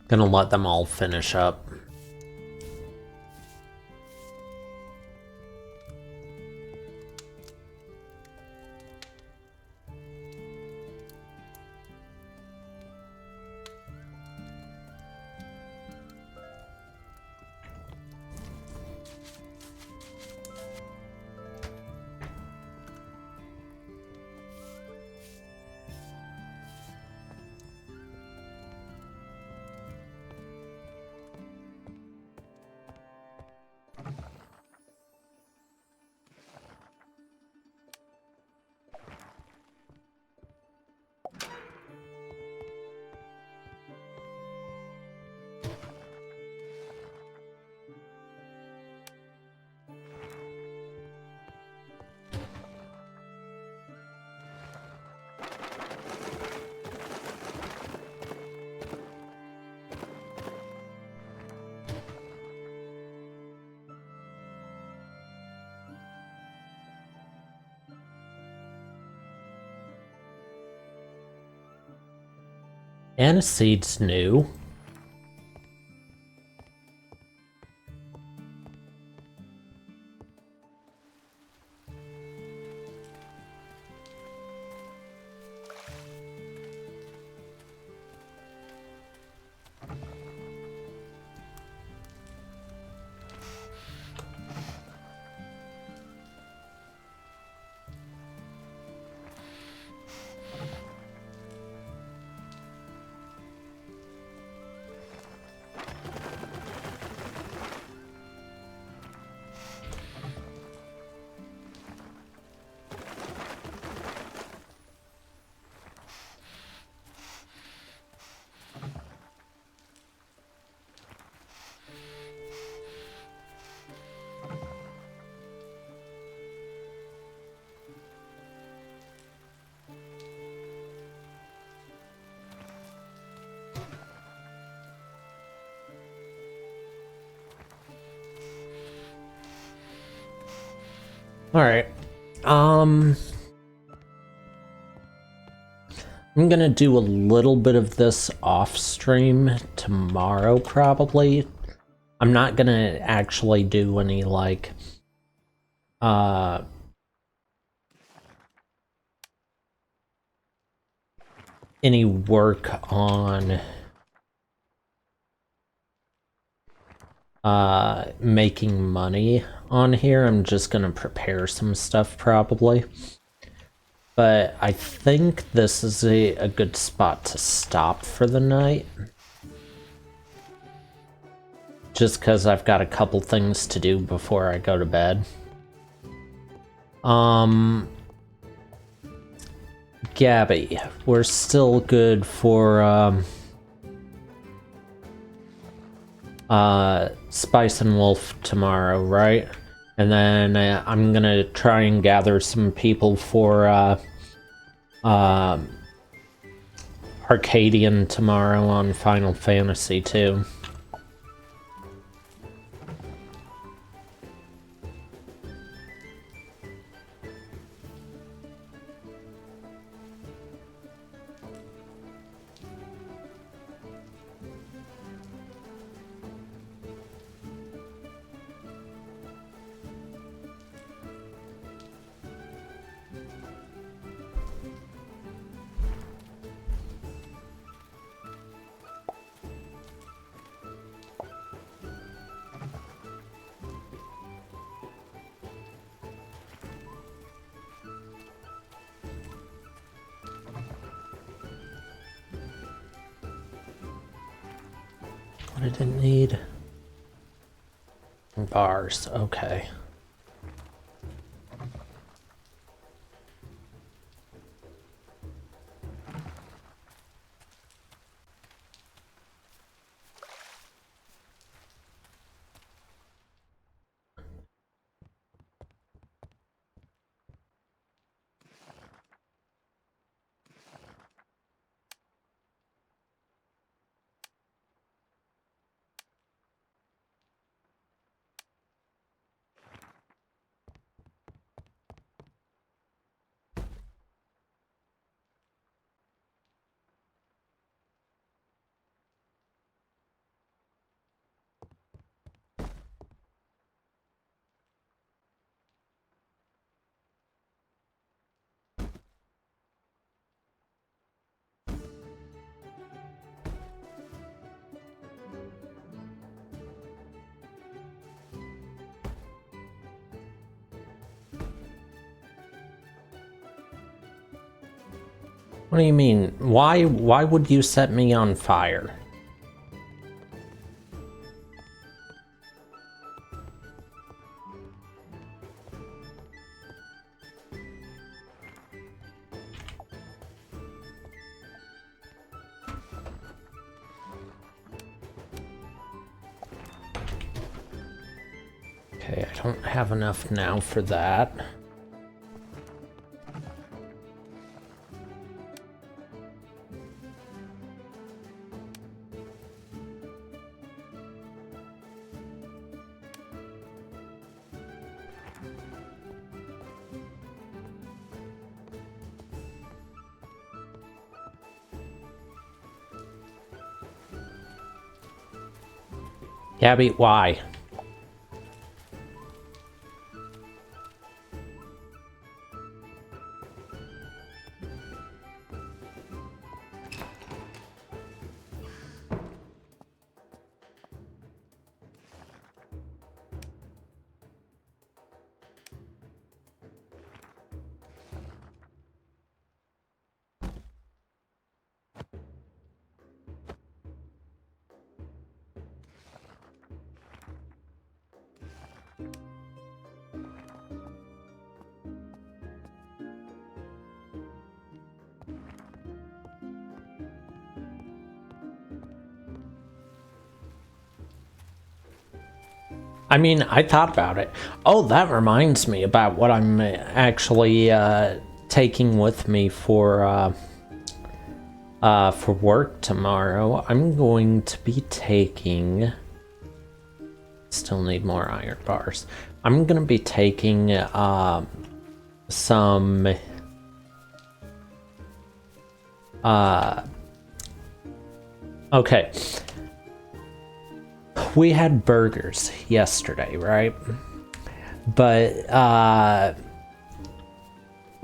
[SPEAKER 1] Gonna let them all finish up. Aniseed's new. Alright. I'm gonna do a little bit of this off stream tomorrow, probably. I'm not gonna actually do any, like, any work on making money on here. I'm just gonna prepare some stuff probably, but I think this is a good spot to stop for the night, just because I've got a couple things to do before I go to bed. Gabby, we're still good for Spice and Wolf tomorrow, right? And then I'm gonna try and gather some people for Arcadian tomorrow on Final Fantasy 2. What did it need? Bars, okay. What do you mean? Why would you set me on fire? Okay, I don't have enough now for that. Gabby, why? I mean, I thought about it. Oh, that reminds me about what I'm actually taking with me for work tomorrow. I'm going to be taking... Still need more iron bars. I'm going to be taking some... Okay. We had burgers yesterday, right? But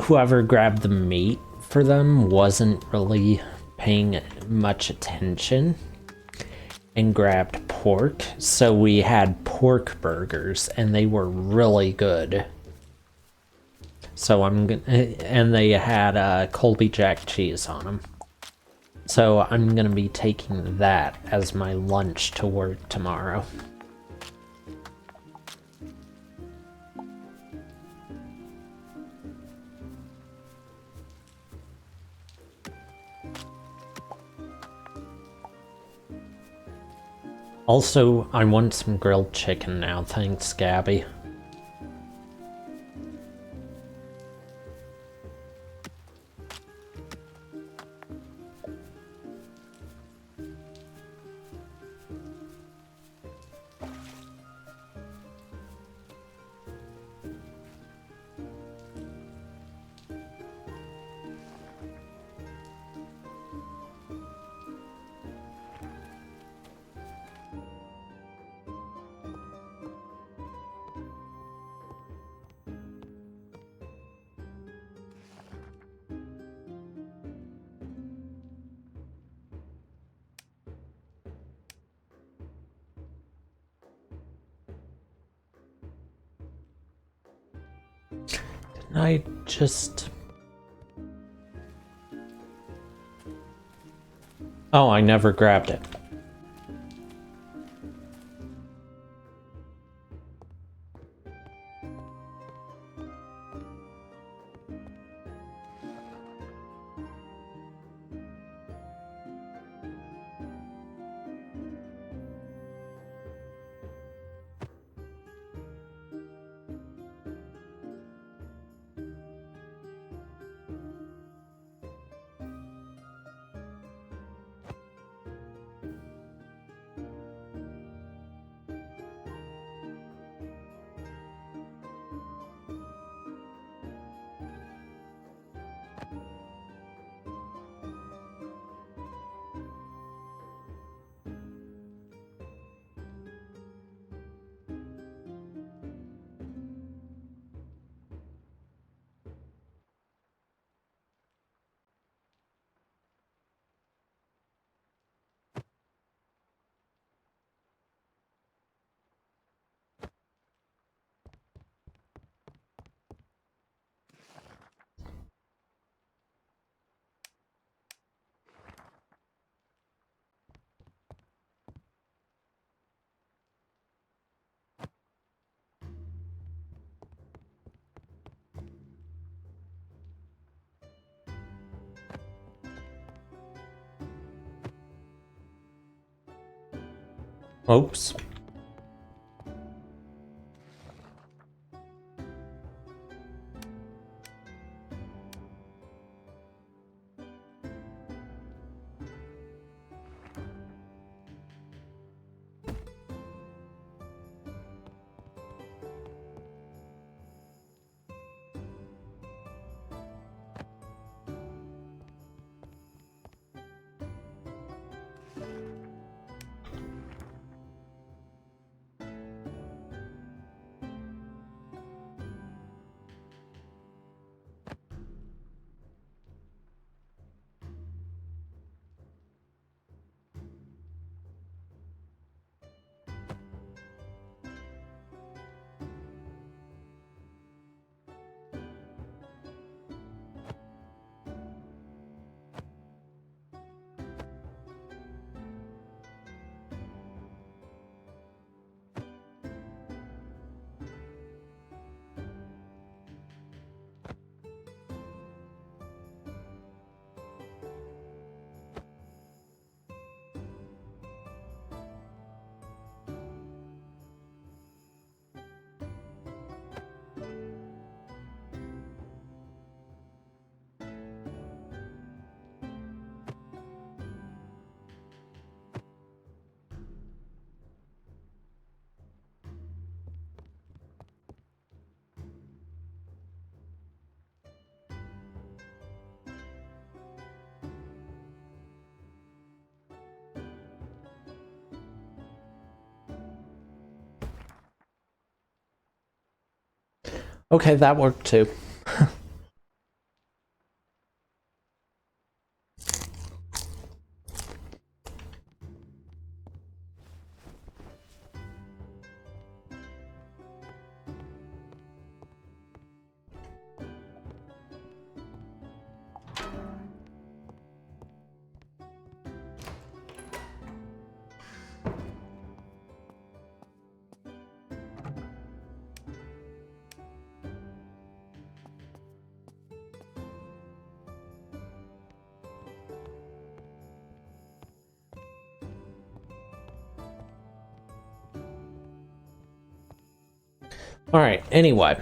[SPEAKER 1] whoever grabbed the meat for them wasn't really paying much attention and grabbed pork. So we had pork burgers and they were really good. So and they had Colby Jack cheese on them. So I'm gonna be taking that as my lunch to work tomorrow. Also, I want some grilled chicken now, thanks, Gabby. I just... Oh, I never grabbed it. Oops. Okay, that worked too. Alright, anyway.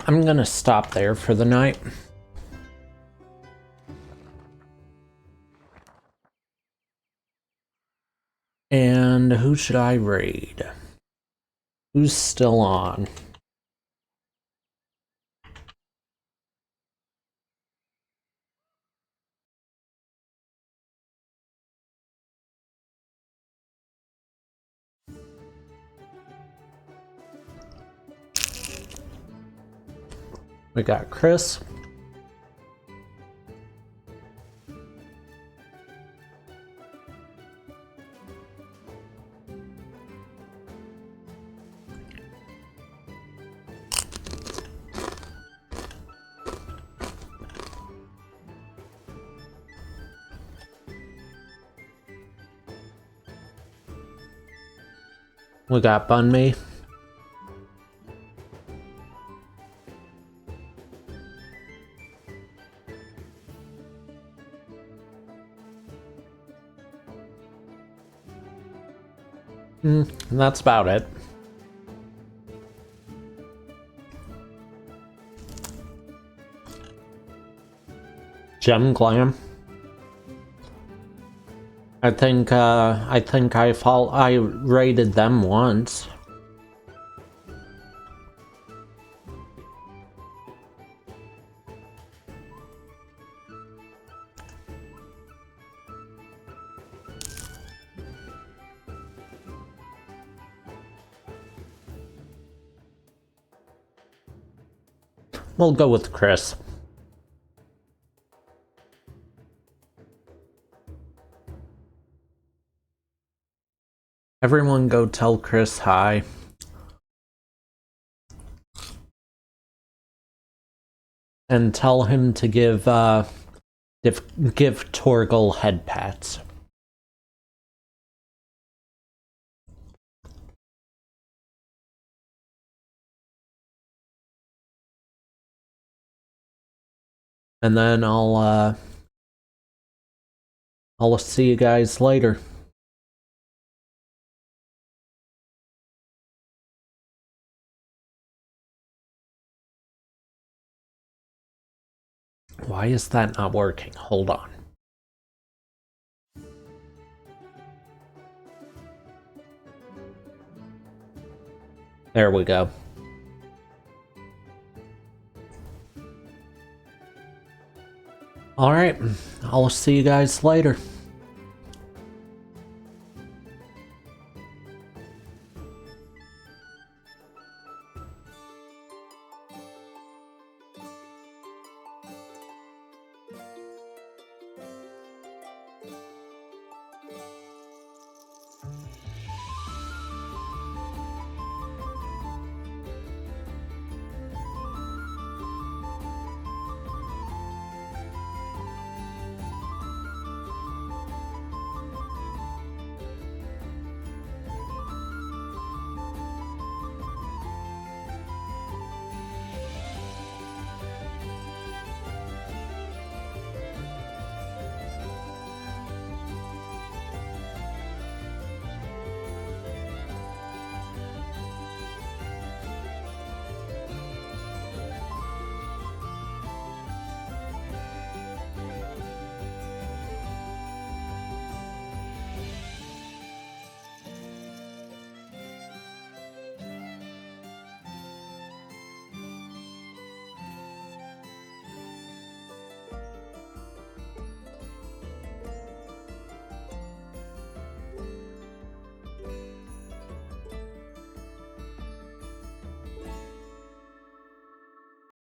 [SPEAKER 1] I'm gonna stop there for the night. And who should I raid? Who's still on? We got Chris. We got Bun Me. And that's about it. Gem Glam. I think I raided them once. We'll go with Chris. Everyone go tell Chris hi. And tell him to give Torgal head pats. And then I'll see you guys later. Why is that not working? Hold on. There we go. Alright, I'll see you guys later.